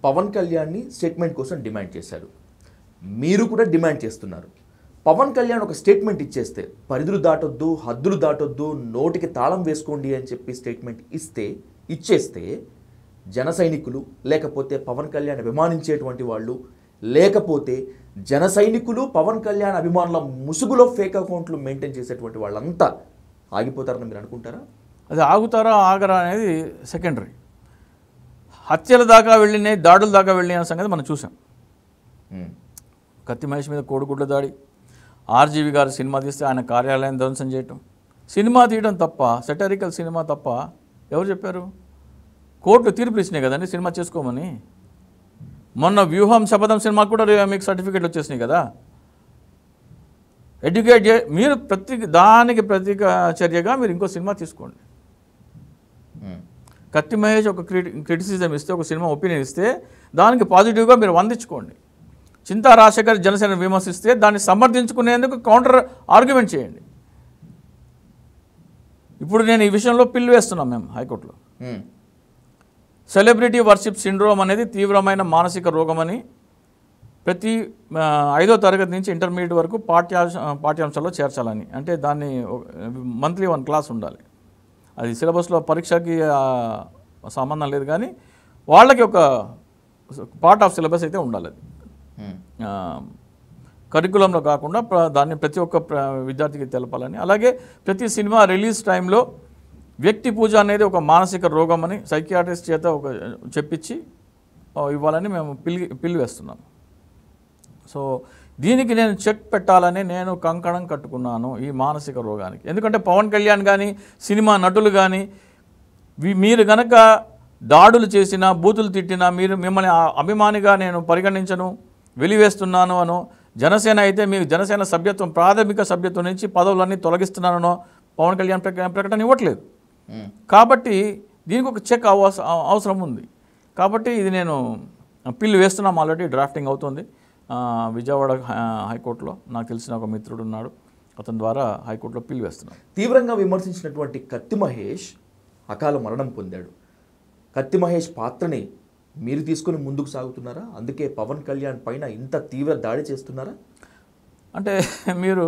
పవన్ కళ్యాణ్ని స్టేట్మెంట్ కోసం డిమాండ్ చేశారు. మీరు కూడా డిమాండ్ చేస్తున్నారు. పవన్ కళ్యాణ్ ఒక స్టేట్మెంట్ ఇచ్చేస్తే పరిధులు దాటొద్దు, హద్దులు దాటొద్దు, నోటికి తాళం వేసుకోండి అని చెప్పి స్టేట్మెంట్ ఇచ్చేస్తే జన సైనికులు, లేకపోతే పవన్ కళ్యాణ్ అభిమానించేటువంటి వాళ్ళు, లేకపోతే జన సైనికులు పవన్ కళ్యాణ్ అభిమానుల ముసుగులో ఫేక్ అకౌంట్లు మెయింటైన్ చేసేటువంటి వాళ్ళంతా ఆగిపోతారని మీరు అనుకుంటారా?
అది ఆగుతారా ఆగరా అనేది సెకండరీ. హత్యల దాకా వెళ్ళినాయి, దాడుల దాకా వెళ్ళిన సంగతి మనం చూసాం. కత్తి మహేష్ మీద కోడిగుడ్ల దాడి, ఆర్జీవి గారు సినిమా తీస్తే ఆయన కార్యాలయం ధ్వంసం చేయటం, సినిమా తీయడం తప్ప, సెటరికల్ సినిమా తప్ప ఎవరు చెప్పారు? కోర్టు తీర్పులు ఇచ్చినాయి కదండి సినిమా చేసుకోమని. మొన్న వ్యూహం శపథం సినిమాకు కూడా మీకు సర్టిఫికేట్లు వచ్చేసినాయి కదా. ఎడ్యుకేట్ మీరు దానికి ప్రతి చర్యగా మీరు ఇంకో సినిమా తీసుకోండి. కత్తి మహేష్ ఒక క్రిటిసిజం ఇస్తే, ఒక సినిమా ఒపీనియన్ ఇస్తే దానికి పాజిటివ్గా మీరు వందించుకోండి. చింతా రాజశేఖర్ జనసేన విమర్శిస్తే దాన్ని సమర్థించుకునేందుకు కౌంటర్ ఆర్గ్యుమెంట్ చేయండి. ఇప్పుడు నేను ఈ విషయంలో పిల్లు వేస్తున్నాం మేము హైకోర్టులో. సెలబ్రిటీ వర్షిప్ సిండ్రోమ్ అనేది తీవ్రమైన మానసిక రోగమని ప్రతి 5వ తరగతి నుంచి ఇంటర్మీడియట్ వరకు పాఠ్యాంశాల్లో చేర్చాలని, అంటే దాన్ని మంత్లీ 1 క్లాస్ ఉండాలి. అది సిలబస్లో పరీక్షకి సంబంధం లేదు, కానీ వాళ్ళకి ఒక పార్ట్ ఆఫ్ సిలబస్ అయితే ఉండాలి. అది కరికులంలో కాకుండా దాన్ని ప్రతి ఒక్క విద్యార్థికి తెలపాలని. అలాగే ప్రతి సినిమా రిలీజ్ టైంలో వ్యక్తి పూజ అనేది ఒక మానసిక రోగం అని సైకియాట్రిస్ట్ చేత ఒక చెప్పించి ఇవ్వాలని మేము పిల్లి వేస్తున్నాం. సో దీనికి నేను చెక్ పెట్టాలని నేను కంకణం కట్టుకున్నాను ఈ మానసిక రోగానికి. ఎందుకంటే పవన్ కళ్యాణ్ కానీ సినిమా నటులు కానీ మీరు కనుక దాడులు చేసినా, బూతులు తిట్టినా, మిమ్మల్ని అభిమానిగా నేను పరిగణించను, వెలివేస్తున్నాను అనో, జనసేన అయితే మీకు జనసేన సభ్యత్వం, ప్రాథమిక సభ్యత్వం నుంచి పదవులన్నీ తొలగిస్తున్నానో పవన్ కళ్యాణ్ ప్రకటన ఇవ్వట్లేదు. కాబట్టి దీనికి ఒక చెక్ అవసరం ఉంది. కాబట్టి ఇది నేను పిల్లు వేస్తున్నాం. ఆల్రెడీ డ్రాఫ్టింగ్ అవుతుంది విజయవాడ హైకోర్టులో. నాకు తెలిసిన ఒక మిత్రుడు ఉన్నాడు, అతని ద్వారా హైకోర్టులో పిల్లు వేస్తున్నాం.
తీవ్రంగా విమర్శించినటువంటి కత్తి మహేష్ అకాల మరణం పొందాడు. కత్తి మహేష్ పాత్రని మీరు తీసుకొని ముందుకు సాగుతున్నారా? అందుకే పవన్ కళ్యాణ్ పైన ఇంత తీవ్ర దాడి చేస్తున్నారా?
అంటే మీరు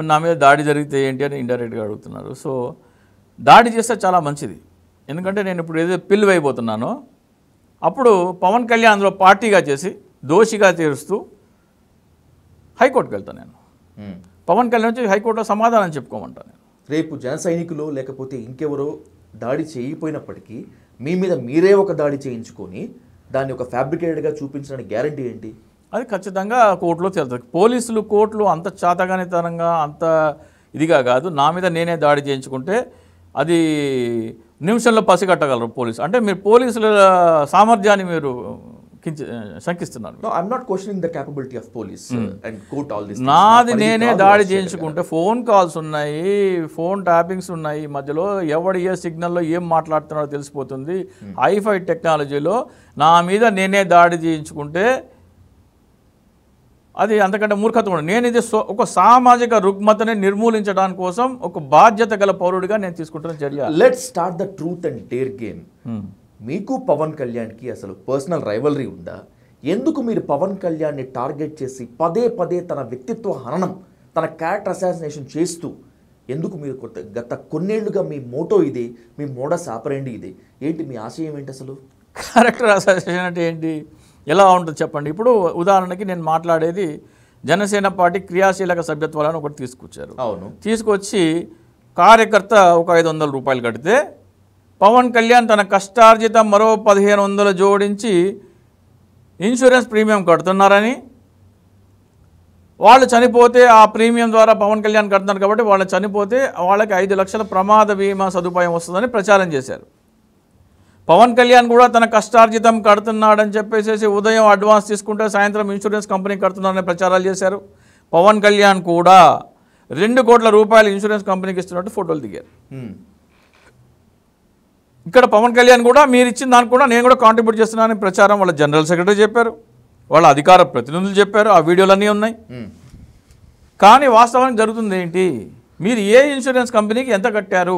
నా మీద దాడి జరిగితే ఏంటి అని ఇండైరెక్ట్గా అడుగుతున్నారు. సో దాడి చేస్తే చాలా మంచిది. ఎందుకంటే నేను ఇప్పుడు ఏదో పిల్లు అయిపోతున్నానో అప్పుడు పవన్ కళ్యాణ్ అందులో పార్టీగా చేసి దోషిగా తీరుస్తూ హైకోర్టుకు వెళ్తాను. నేను పవన్ కళ్యాణ్ వచ్చి హైకోర్టులో సమాధానం చెప్పుకోమంటాను.
రేపు జన సైనికులు లేకపోతే ఇంకెవరో దాడి చేయకపోయినప్పటికీ మీ మీద మీరే ఒక దాడి చేయించుకొని దాన్ని ఒక ఫ్యాబ్రికేటెడ్గా చూపించడానికి గ్యారంటీ ఏంటి?
అది ఖచ్చితంగా కోర్టులో తేలుతుంది. పోలీసులు, కోర్టులు అంత చాతగానితనంగా, అంత ఇదిగా కాదు. నా మీద నేనే దాడి చేయించుకుంటే అది నిమిషంలో పసిగట్టగలరు పోలీసు. అంటే మీరు పోలీసుల సామర్థ్యాన్ని మీరు శంకిస్తున్నారు.
I'm not questioning the capability of police and court all this.
నాది నేనే దాడి చేయించుకుంటే ఫోన్ కాల్స్ ఉన్నాయి, ఫోన్ ట్యాపింగ్స్ ఉన్నాయి, మధ్యలో ఎవడు ఏ సిగ్నల్లో ఏం మాట్లాడుతున్నాడో తెలిసిపోతుంది. హైఫై టెక్నాలజీలో నా మీద నేనే దాడి చేయించుకుంటే అది అంతకంటే మూర్ఖత్వం. నేను ఇది ఒక సామాజిక రుగ్మతని నిర్మూలించడానికి కోసం ఒక బాధ్యత గల పౌరుడిగా నేను తీసుకుంటున్న చర్య.
Let's start the truth and dare game. మీకు పవన్ కళ్యాణ్కి అసలు పర్సనల్ రైవలరీ ఉందా? ఎందుకు మీరు పవన్ కళ్యాణ్ని టార్గెట్ చేసి పదే పదే తన వ్యక్తిత్వ హననం, తన క్యారెక్టర్ అసాసినేషన్ చేస్తూ ఎందుకు మీరు గత కొన్నేళ్లుగా మీ మోటో ఇదే, మీ మోడస్ ఆపరేండి ఇదే? ఏంటి మీ ఆశయం ఏంటి అసలు?
క్యారెక్టర్ అసాసినేషన్ అంటే ఏంటి, ఎలా ఉంటుంది చెప్పండి. ఇప్పుడు ఉదాహరణకి నేను మాట్లాడేది జనసేన పార్టీ క్రియాశీలక సభ్యత్వాలను ఒకటి తీసుకొచ్చారు.
అవును.
తీసుకొచ్చి కార్యకర్త ఒక 500 రూపాయలు కడితే పవన్ కళ్యాణ్ తన కష్టార్జితం మరో 1500 జోడించి ఇన్సూరెన్స్ ప్రీమియం కడుతున్నారని, వాళ్ళు చనిపోతే ఆ ప్రీమియం ద్వారా పవన్ కళ్యాణ్ కడుతున్నారు కాబట్టి వాళ్ళు చనిపోతే వాళ్ళకి 5 లక్షల ప్రమాద బీమా సదుపాయం వస్తుందని ప్రచారం చేశారు. పవన్ కళ్యాణ్ కూడా తన కష్టార్జితం కడుతున్నాడని చెప్పేసి ఉదయం అడ్వాన్స్ తీసుకుంటే సాయంత్రం ఇన్సూరెన్స్ కంపెనీ కడుతున్నారని ప్రచారాలు చేశారు. పవన్ కళ్యాణ్ కూడా 2 కోట్ల రూపాయలు ఇన్సూరెన్స్ కంపెనీకి ఇస్తున్నట్టు ఫోటోలు దిగారు. ఇక్కడ పవన్ కళ్యాణ్ కూడా మీరు ఇచ్చిన దానికి కూడా నేను కూడా కాంట్రిబ్యూట్ చేస్తున్నానని ప్రచారం వాళ్ళ జనరల్ సెక్రటరీ చెప్పారు, వాళ్ళ అధికార ప్రతినిధులు చెప్పారు, ఆ వీడియోలన్నీ ఉన్నాయి. కానీ వాస్తవానికి జరుగుతుంది ఏంటి? మీరు ఏ ఇన్సూరెన్స్ కంపెనీకి ఎంత కట్టారు?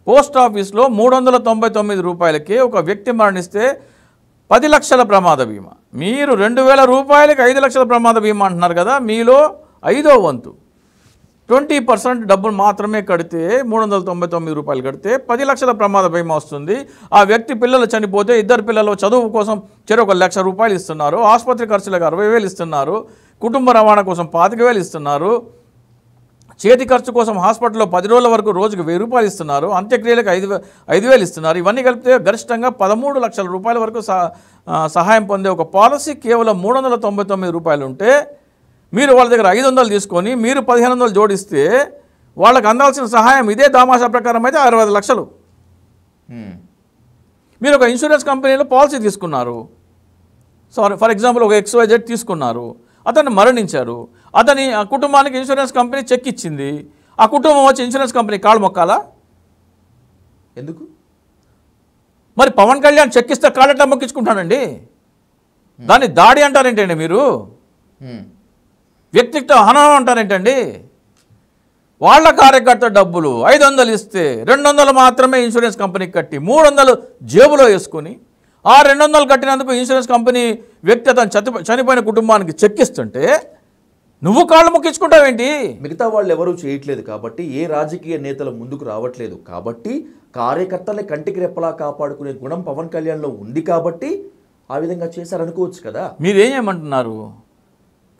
పోస్ట్ ఆఫీస్లో 399 రూపాయలకి ఒక వ్యక్తి మరణిస్తే 10 లక్షల ప్రమాద బీమా, మీరు 2000 రూపాయలకి 5 లక్షల ప్రమాద బీమా అంటున్నారు కదా, మీలో 5వ వంతు 20% డబ్బులు మాత్రమే కడితే 399 రూపాయలు కడితే 10 లక్షల ప్రమాద బీమా వస్తుంది. ఆ వ్యక్తి పిల్లలు చనిపోతే 2 పిల్లలు చదువు కోసం చెరో 1 లక్ష రూపాయలు ఇస్తున్నారు, ఆసుపత్రి ఖర్చులకు 60,000 ఇస్తున్నారు, కుటుంబ రవాణా కోసం 25,000 ఇస్తున్నారు, చేతి ఖర్చు కోసం హాస్పిటల్లో 10 రోజుల వరకు రోజుకు 1000 రూపాయలు ఇస్తున్నారు, అంత్యక్రియలకు 5,000 ఇస్తున్నారు. ఇవన్నీ కలిపితే గరిష్టంగా 13 లక్షల రూపాయల వరకు సహాయం పొందే ఒక పాలసీ కేవలం 399 రూపాయలు ఉంటే మీరు వాళ్ళ దగ్గర 500 తీసుకొని మీరు 1500 జోడిస్తే వాళ్ళకి అందాల్సిన సహాయం ఇదే దామాషా ప్రకారం అయితే 60 లక్షలు. మీరు ఒక ఇన్సూరెన్స్ కంపెనీలో పాలసీ తీసుకున్నారు, ఫర్ ఎగ్జాంపుల్ ఒక XYZ తీసుకున్నారు, అతను మరణించారు, అతని కుటుంబానికి ఇన్సూరెన్స్ కంపెనీ చెక్ ఇచ్చింది, ఆ కుటుంబం వచ్చి ఇన్సూరెన్స్ కంపెనీ కాళ్ళు మొక్కాలా?
ఎందుకు?
మరి పవన్ కళ్యాణ్ చెక్ ఇస్తే కాళ్ళట్లా మొక్కించుకుంటానండి, దాన్ని దాడి అంటారేంటండి మీరు? వ్యక్తిత్వ హననం అంటారేంటండి? వాళ్ళ కార్యకర్త డబ్బులు 500 ఇస్తే 200 మాత్రమే ఇన్సూరెన్స్ కంపెనీకి కట్టి 300 జేబులో వేసుకొని ఆ 200 కట్టినందుకు ఇన్సూరెన్స్ కంపెనీ వ్యక్తి అతను చనిపోయిన కుటుంబానికి చెక్ ఇస్తుంటే నువ్వు కాళ్ళు మొక్కించుకుంటావేంటి?
మిగతా వాళ్ళు ఎవరూ చేయట్లేదు కాబట్టి, ఏ రాజకీయ నేతలు ముందుకు రావట్లేదు కాబట్టి, కార్యకర్తల్ని కంటికి రెప్పలా కాపాడుకునే గుణం పవన్ కళ్యాణ్లో ఉంది కాబట్టి ఆ విధంగా చేశారనుకోవచ్చు కదా.
మీరేం చేయమంటున్నారు?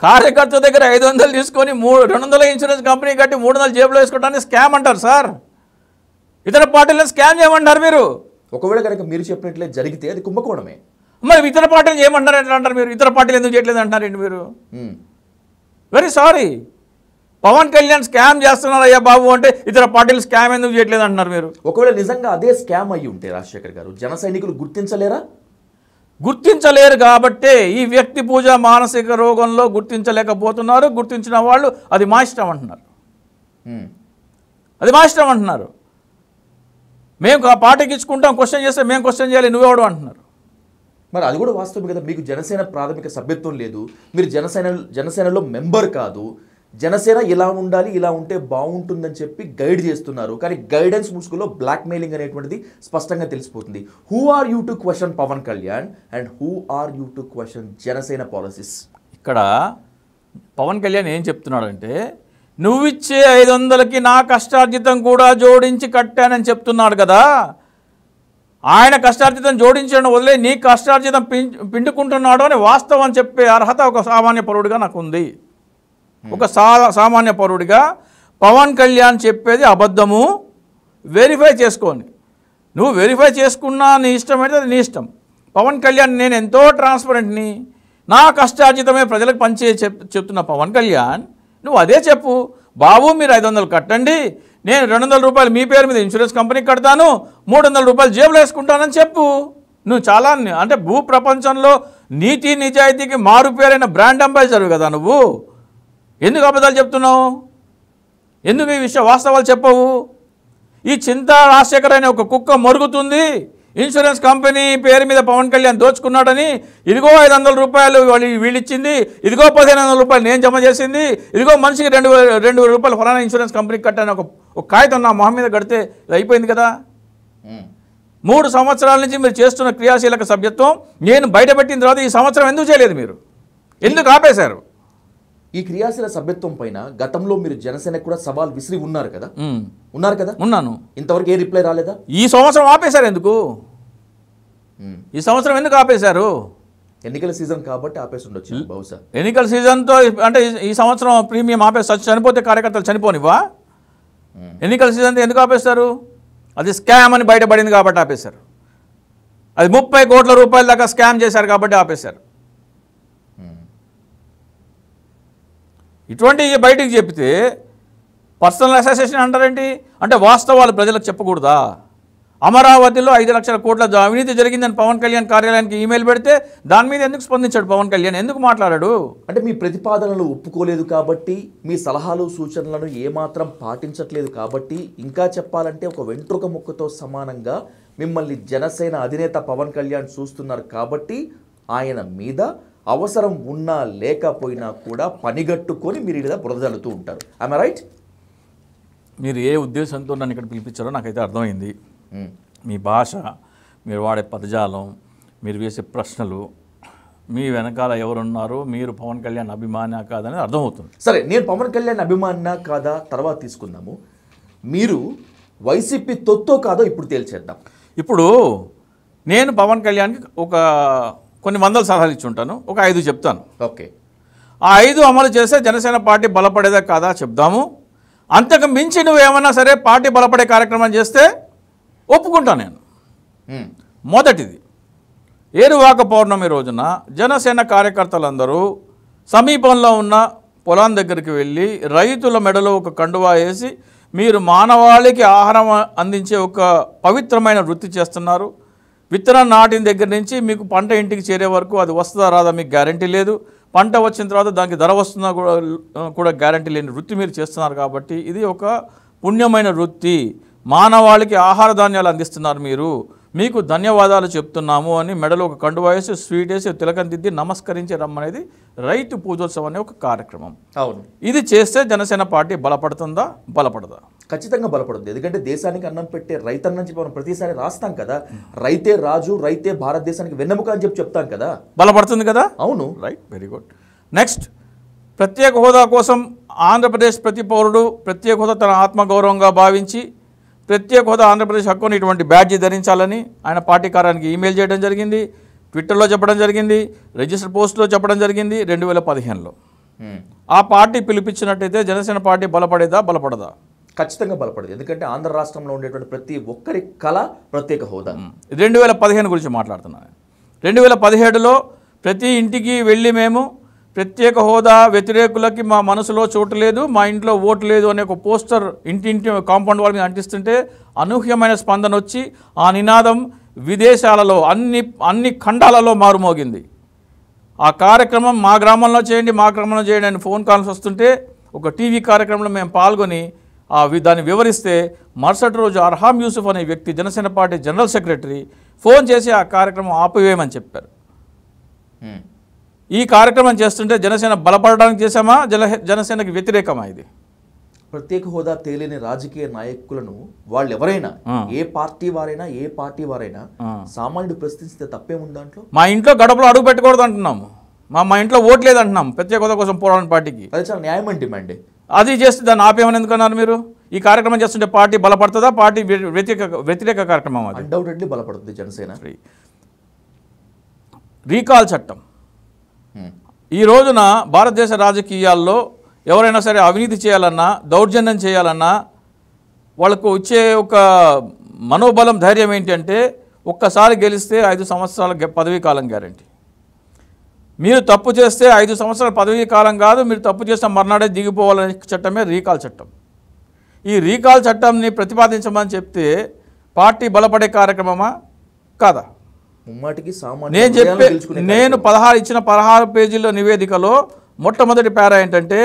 కార్యకర్త దగ్గర 500 తీసుకొని 200 ఇన్సూరెన్స్ కంపెనీ కట్టి 300 జేబులో వేసుకోవడానికి స్కామ్ అంటారు సార్. ఇతర పార్టీలను స్కామ్ చేయమంటారు మీరు.
ఒకవేళ కనుక మీరు చెప్పినట్లే జరిగితే అది కుంభకోణమే.
మరి ఇతర పార్టీలు చేయమంటారు ఎట్లా అంటారు మీరు? ఇతర పార్టీలు ఎందుకు చేయట్లేదు అంటారండి మీరు? Very sorry, Pawan Kalyan scam చేస్తున్నారు అయ్యా బాబు అంటే ఇతర పార్టీలు స్కామ్ ఎందుకు చేయట్లేదు అంటున్నారు మీరు.
ఒకవేళ నిజంగా అదే స్కామ్ అయ్యి ఉంటే రాజశేఖర్ గారు, జన సైనికులు గుర్తించలేరా?
గుర్తించలేరు కాబట్టే ఈ వ్యక్తి పూజ మానసిక రోగంలో గుర్తించలేకపోతున్నారు. గుర్తించిన వాళ్ళు అది మా ఇష్టం అంటున్నారు, అది మా ఇష్టం అంటున్నారు. మేము ఆ పార్టీకి ఇచ్చుకుంటాం, క్వశ్చన్ చేస్తే మేము క్వశ్చన్ చేయాలి, నువ్వెవడు అంటున్నారు.
మరి అది కూడా వాస్తవం కదా. మీకు జనసేన ప్రాథమిక సభ్యత్వం లేదు, మీరు జనసేనలో మెంబర్ కాదు, జనసేన ఇలా ఉండాలి, ఇలా ఉంటే బాగుంటుందని చెప్పి గైడ్ చేస్తున్నారు. కానీ గైడెన్స్ ముసుగులో బ్లాక్ మెయిలింగ్ అనేటువంటిది స్పష్టంగా తెలిసిపోతుంది. Who are you to question Pawan Kalyan and who are you to question Janasena policies?
ఇక్కడ పవన్ కళ్యాణ్ ఏం చెప్తున్నాడంటే, నువ్విచ్చే 500కి నా కష్టార్జితం కూడా జోడించి కట్టానని చెప్తున్నాడు కదా. ఆయన కష్టార్జితం జోడించడం వదిలే నీ కష్టార్జితం పిండుకుంటున్నాడు అని వాస్తవం చెప్పే అర్హత ఒక సామాన్య పౌరుడిగా నాకు ఉంది. ఒక సామాన్య పౌరుడిగా పవన్ కళ్యాణ్ చెప్పేది అబద్ధము, వెరిఫై చేసుకోండి. నువ్వు వెరిఫై చేసుకున్నా నీ ఇష్టం అయితే అది నీ ఇష్టం. పవన్ కళ్యాణ్ నేను ఎంతో ట్రాన్స్పరెంట్ని, నా కష్టార్జితమే ప్రజలకు పంచే చెప్తున్న పవన్ కళ్యాణ్ నువ్వు అదే చెప్పు. బాబు మీరు 500 కట్టండి, నేను 200 రూపాయలు మీ పేరు మీద ఇన్సూరెన్స్ కంపెనీకి కడతాను, 300 రూపాయలు జేబులో వేసుకుంటానని చెప్పు. నువ్వు చాలా అంటే భూ ప్రపంచంలో నీతి నిజాయితీకి మారు పేరైన బ్రాండ్ అంబాసిడర్ కదా నువ్వు. ఎందుకు అబద్ధాలు చెప్తున్నావు? ఎందుకు ఈ విషయం వాస్తవాలు చెప్పవు? ఈ చింతా రాజశేఖర్ అనే ఒక కుక్క మొరుగుతుంది, ఇన్సూరెన్స్ కంపెనీ పేరు మీద పవన్ కళ్యాణ్ దోచుకున్నాడని, ఇదిగో 500 రూపాయలు వీళ్ళిచ్చింది, ఇదిగో 1500 రూపాయలు నేను జమ చేసింది, ఇదిగో మనిషికి 2,000 రూపాయలు ఫలానా ఇన్సూరెన్స్ కంపెనీకి కట్టాను ఒక కాగితం నా మొహం మీద కడితే అయిపోయింది కదా. 3 సంవత్సరాల నుంచి మీరు చేస్తున్న క్రియాశీలక సభ్యత్వం నేను బయటపెట్టిన తర్వాత ఈ సంవత్సరం ఎందుకు చేయలేదు? మీరు ఎందుకు ఆపేశారు?
ఈ క్రియాశీల సభ్యత్వం పైన గతంలో మీరు జనసేనకు కూడా సవాల్ విసిరి ఉన్నారు కదా.
ఉన్నాను.
ఇంతవరకు ఏ రిప్లై రాలేదా?
ఈ సంవత్సరం ఆపేశారు ఎందుకు? ఈ సంవత్సరం ఎందుకు ఆపేశారు?
ఎన్నికల సీజన్ కాబట్టి ఆపేసి ఉండొచ్చు బహుశా.
ఎన్నికల సీజన్తో అంటే ఈ సంవత్సరం ప్రీమియం ఆపేసి చనిపోతే కార్యకర్తలు చనిపోనివా? ఎన్నికల సీజన్తో ఎందుకు ఆపేస్తారు? అది స్కామ్ అని బయటపడింది కాబట్టి ఆపేశారు. అది 30 కోట్ల రూపాయల దాకా స్కామ్ చేశారు కాబట్టి ఆపేశారు. ఇటువంటివి బయటికి చెప్తే పర్సనల్ అసోసియేషన్ అంటారేంటి? అంటే వాస్తవాలు ప్రజలకు చెప్పకూడదా? అమరావతిలో 5 లక్షల కోట్ల అవినీతి జరిగిందని పవన్ కళ్యాణ్ కార్యాలయానికి ఈమెయిల్ పెడితే దాని మీద ఎందుకు స్పందించాడు పవన్ కళ్యాణ్? ఎందుకు మాట్లాడాడు?
అంటే మీ ప్రతిపాదనలు ఒప్పుకోలేదు కాబట్టి, మీ సలహాలు సూచనలను ఏమాత్రం పాటించట్లేదు కాబట్టి, ఇంకా చెప్పాలంటే ఒక వెంట్రుక ముక్కతో సమానంగా మిమ్మల్ని జనసేన అధినేత పవన్ కళ్యాణ్ చూస్తున్నారు కాబట్టి ఆయన మీద అవసరం ఉన్నా లేకపోయినా కూడా పనిగట్టుకొని మీరు ఇలా బురదలుతూ ఉంటారు. I right?
మీరు ఏ ఉద్దేశంతో నన్ను ఇక్కడ పిలిపించారో నాకైతే అర్థమైంది. మీ భాష, మీరు వాడే పదజాలం, మీరు వేసే ప్రశ్నలు, మీ వెనకాల ఎవరున్నారు, మీరు పవన్ కళ్యాణ్ అభిమానా కాదని అర్థమవుతుంది.
సరే, నేను పవన్ కళ్యాణ్ అభిమానా కాదా తర్వాత తీసుకుందాము. మీరు వైసీపీ తొత్తో కాదో ఇప్పుడు తేల్చేద్దాం.
ఇప్పుడు నేను పవన్ కళ్యాణ్కి కొన్ని వందల సలహాలు ఇచ్చి ఉంటాను, ఒక 5 చెప్తాను.
ఓకే,
ఆ 5 అమలు చేస్తే జనసేన పార్టీ బలపడేదా కాదా చెప్దాము. అంతకు మించి నువ్వేమన్నా సరే పార్టీ బలపడే కార్యక్రమం చేస్తే ఒప్పుకుంటాను నేను. మొదటిది, ఏరువాక పౌర్ణమి రోజున జనసేన కార్యకర్తలందరూ సమీపంలో ఉన్న పొలం దగ్గరికి వెళ్ళి రైతుల మెడలో ఒక కండువా వేసి మీరు మానవాళికి ఆహారం అందించే ఒక పవిత్రమైన వృత్తి చేస్తున్నారు. విత్తనం నాటిన దగ్గర నుంచి మీకు పంట ఇంటికి చేరే వరకు అది వస్తుందా రాదా మీకు గ్యారంటీ లేదు. పంట వచ్చిన తర్వాత దానికి ధర వస్తుందా కూడా గ్యారంటీ లేని వృత్తి మీరు చేస్తున్నారు. కాబట్టి ఇది ఒక పుణ్యమైన వృత్తి. మానవాళికి ఆహార ధాన్యాలు అందిస్తున్నారు మీరు. మీకు ధన్యవాదాలు చెప్తున్నాము అని మెడలో ఒక కండువా వేసి స్వీట్ వేసి తిలకం దిద్ది నమస్కరించి రమ్మనేది రైతు పూజోత్సవం అనే ఒక కార్యక్రమం.
అవును,
ఇది చేస్తే జనసేన పార్టీ బలపడుతుందా బలపడదా?
ఖచ్చితంగా బలపడుతుంది. ఎందుకంటే దేశానికి అన్నం పెట్టే రైతన్న చెప్పి మనం ప్రతిసారి రాస్తాం కదా, రైతే రాజు, రైతే భారతదేశానికి వెన్నెముక అని చెప్తాం కదా.
బలపడుతుంది కదా.
అవును,
రైట్, వెరీ గుడ్. నెక్స్ట్, ప్రత్యేక హోదా కోసం ఆంధ్రప్రదేశ్ ప్రతి పౌరుడు ప్రత్యేక హోదా తన ఆత్మగౌరవంగా భావించి ప్రత్యేక హోదా ఆంధ్రప్రదేశ్ హక్కుని ఇటువంటి బ్యాడ్జీ ధరించాలని ఆయన పార్టీ కార్యానికి ఈమెయిల్ చేయడం జరిగింది, ట్విట్టర్లో చెప్పడం జరిగింది, రిజిస్టర్ పోస్టులో చెప్పడం జరిగింది 2015లో. ఆ పార్టీ పిలిపించినట్టయితే జనసేన పార్టీ బలపడేదా బలపడదా?
ఖచ్చితంగా బలపడదు. ఎందుకంటే ఆంధ్ర రాష్ట్రంలో ఉండేటువంటి ప్రతి ఒక్కరి కళ ప్రత్యేక హోదా.
2015 గురించి మాట్లాడుతున్నాను. 2017లో ప్రతి ఇంటికి వెళ్ళి మేము ప్రత్యేక హోదా వ్యతిరేకులకి మా మనసులో చోటు లేదు, మా ఇంట్లో ఓటు లేదు అనే ఒక పోస్టర్ ఇంటింటి కాంపౌండ్ వాళ్ళ మీద అంటిస్తుంటే అనూహ్యమైన స్పందన వచ్చి ఆ నినాదం విదేశాలలో అన్ని ఖండాలలో మారుమోగింది. ఆ కార్యక్రమం మా గ్రామంలో చేయండి, మా గ్రామంలో చేయండి అని ఫోన్ కాల్స్ వస్తుంటే ఒక టీవీ కార్యక్రమంలో మేము పాల్గొని దాన్ని వివరిస్తే మరుసటి రోజు అర్హాం యూసుఫ్ అనే వ్యక్తి Janasena party general secretary phone చేసి ఆ కార్యక్రమం ఆపివేయమని చెప్పారు. ఈ కార్యక్రమం చేస్తుంటే జనసేన బలపడడానికి చేశామా, జనసేనకి వ్యతిరేకమా? ఇది
ప్రత్యేక హోదా తేలిని రాజకీయ నాయకులను వాళ్ళు ఎవరైనా, ఏ పార్టీ వారైనా సామాన్యుడు ప్రశ్నిస్తే తప్పేముంది దాంట్లో?
మా ఇంట్లో గడపలో అడుగు పెట్టకూడదు అంటున్నాము, మా ఇంట్లో ఓటు లేదు అంటున్నాం ప్రత్యేక హోదా కోసం పోరాడిన పార్టీకి.
అది చాలా న్యాయమైన డిమాండ్.
అది చేస్తే దాన్ని ఆపేమని ఎందుకన్నారు మీరు? ఈ కార్యక్రమం చేస్తుంటే పార్టీ బలపడుతుందా, పార్టీ వ్యతిరేక కార్యక్రమం? అది
అన్డౌటెడ్లీ బలపడుతుంది జనసేన.
రీకాల్ చట్టం ఈ రోజున భారతదేశ రాజకీయాల్లో ఎవరైనా సరే అవినీతి చేయాలన్నా, దౌర్జన్యం చేయాలన్నా వాళ్ళకు వచ్చే ఒక మనోబలం, ధైర్యం ఏంటంటే ఒక్కసారి గెలిస్తే 5 సంవత్సరాల పదవీ కాలం గ్యారంటీ. మీరు తప్పు చేస్తే 5 సంవత్సరాల పదవీ కాలం కాదు, మీరు తప్పు చేస్తే మర్నాడే దిగిపోవాలనే చట్టమే రీకాల్ చట్టం. ఈ రీకాల్ చట్టంని ప్రతిపాదించమని చెప్తే పార్టీ బలపడే కార్యక్రమమా కాదా? నేను 16 పేజీల నివేదికలో మొట్టమొదటి పారా ఏంటంటే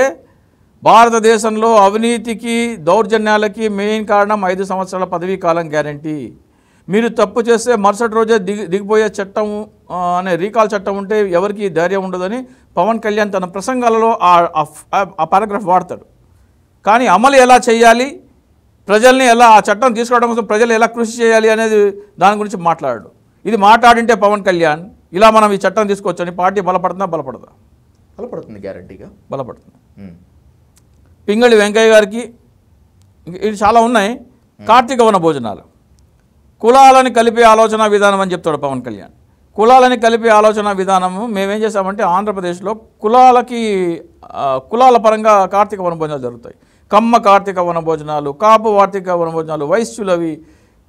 భారతదేశంలో అవినీతికి దౌర్జన్యాలకి మెయిన్ కారణం 5 సంవత్సరాల పదవీ కాలం గ్యారంటీ. మీరు తప్పు చేస్తే మరుసటి రోజే దిగిపోయే చట్టం అనే రీకాల్ చట్టం ఉంటే ఎవరికి ధైర్యం ఉండదని పవన్ కళ్యాణ్ తన ప్రసంగాలలో ఆ పారాగ్రాఫ్ వాడతాడు. కానీ అమలు ఎలా చేయాలి, ప్రజల్ని ఎలా ఆ చట్టం తీసుకురావడం కోసం ప్రజలు ఎలా కృషి చేయాలి అనేది దాని గురించి మాట్లాడాడు. ఇది మాట్లాడింటే పవన్ కళ్యాణ్ ఇలా మనం ఈ చట్టం తీసుకొచ్చని పార్టీ బలపడుతుందా బలపడదా?
బలపడుతుంది, గ్యారంటీగా
బలపడుతుంది. పింగళి వెంకయ్య గారికి ఇది చాలా ఉన్నాయి. కార్తీక వన భోజనాలు కులాలని కలిపే ఆలోచన విధానం అని చెప్తాడు పవన్ కళ్యాణ్. కులాలని కలిపే ఆలోచన విధానము మేమేం చేసామంటే ఆంధ్రప్రదేశ్లో కులాల పరంగా కార్తీక వనభోజనాలు జరుగుతాయి. కమ్మ కార్తీక వనభోజనాలు, కాపు కార్తీక వనభోజనాలు, వైశ్యులవి,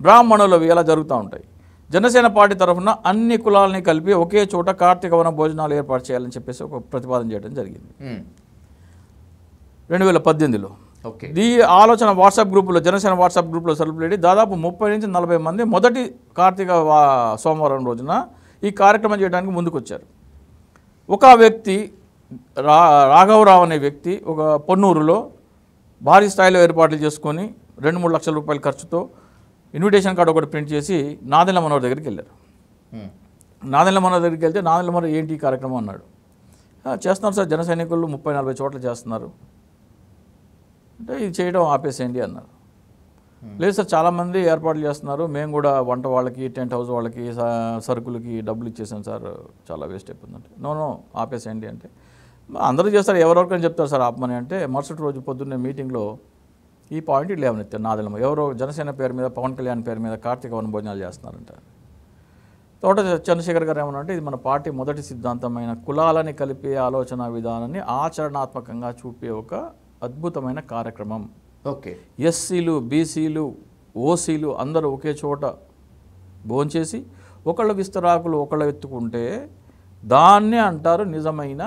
బ్రాహ్మణులవి అలా జరుగుతూ ఉంటాయి. జనసేన పార్టీ తరఫున అన్ని కులాలని కలిపి ఒకే చోట కార్తీక వనభోజనాలు ఏర్పాటు చేయాలని చెప్పేసి ఒక ప్రతిపాదన చేయడం జరిగింది 2018లో. ఈ ఆలోచన వాట్సాప్ గ్రూపులో, జనసేన వాట్సాప్ గ్రూప్లో సర్క్యులేట్ దాదాపు 30 నుంచి 40 మంది మొదటి కార్తీక సోమవారం రోజున ఈ కార్యక్రమం చేయడానికి ముందుకొచ్చారు. ఒక వ్యక్తి రాఘవరావు అనే వ్యక్తి ఒక పొన్నూరులో భారీ స్థాయిలో ఏర్పాట్లు చేసుకొని 2-3 లక్షల రూపాయల ఖర్చుతో ఇన్విటేషన్ కార్డు ఒకటి ప్రింట్ చేసి నాదెండ్ల మనోహర్ దగ్గరికి వెళ్ళారు. నాదెండ్ల మనోహర్ దగ్గరికి వెళ్తే నాదెండ్ల మనోహర్ ఏంటి ఈ కార్యక్రమం అన్నాడు. చేస్తున్నారు సార్, జన సైనికులు 30-40 చోట్ల చేస్తున్నారు అంటే ఇది చేయడం ఆపేసేయండి అన్నారు. లేదు సార్, చాలామంది ఏర్పాట్లు చేస్తున్నారు, మేము కూడా వంట వాళ్ళకి, టెంట్ హౌస్ వాళ్ళకి, సరుకులకి డబ్బులు ఇచ్చేసాం సార్, చాలా వేస్ట్ అయిపోతుందంటే నో ఆపేసేయండి అంటే అందరూ చేస్తారు, ఎవరెవరికని చెప్తారు సార్ ఆపమని అంటే మరుసటి రోజు పొద్దున్నే మీటింగ్లో ఈ పాయింట్ లేవనెత్తారు. నాదెండ్ల ఎవరో జనసేన పేరు మీద, పవన్ కళ్యాణ్ పేరు మీద కార్తీక వనభోజనాలు చేస్తున్నారంట. తోట చంద్రశేఖర్ గారు ఏమన్నా అంటే ఇది మన పార్టీ మొదటి సిద్ధాంతమైన కులాలని కలిపే ఆలోచన విధానాన్ని ఆచరణాత్మకంగా చూపే ఒక అద్భుతమైన కార్యక్రమం.
ఓకే,
ఎస్సీలు, బీసీలు, ఓసీలు అందరూ ఒకే చోట భోంచేసి ఒకళ్ళ విస్తరాకులు ఒకళ్ళు ఎత్తుకుంటే దాన్నే అంటారు నిజమైన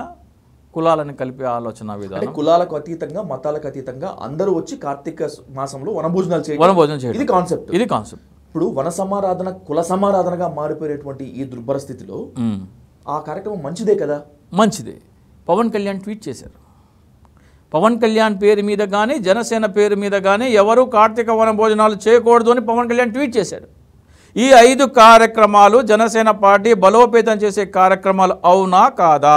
కులాలను కలిపే ఆలోచన విధానం.
కులాలకు అతీతంగా, మతాలకు అతీతంగా అందరూ వచ్చి కార్తీక మాసంలో వనభోజనాలు చేయడం, ఇది కాన్సెప్ట్. ఇప్పుడు వన సమారాధన కుల సమారాధనగా మారిపోయేటువంటి ఈ దుర్భర స్థితిలో ఆ కార్యక్రమం మంచిదే కదా?
మంచిదే. పవన్ కళ్యాణ్ ట్వీట్ చేశారు. పవన్ కళ్యాణ్ పేరు మీద కానీ, జనసేన పేరు మీద కానీ ఎవరు కార్తీక వనభోజనాలు చేయకూడదు అని పవన్ కళ్యాణ్ ట్వీట్ చేశాడు. ఈ 5 కార్యక్రమాలు జనసేన పార్టీ బలోపేతం చేసే కార్యక్రమాలు అవునా కాదా?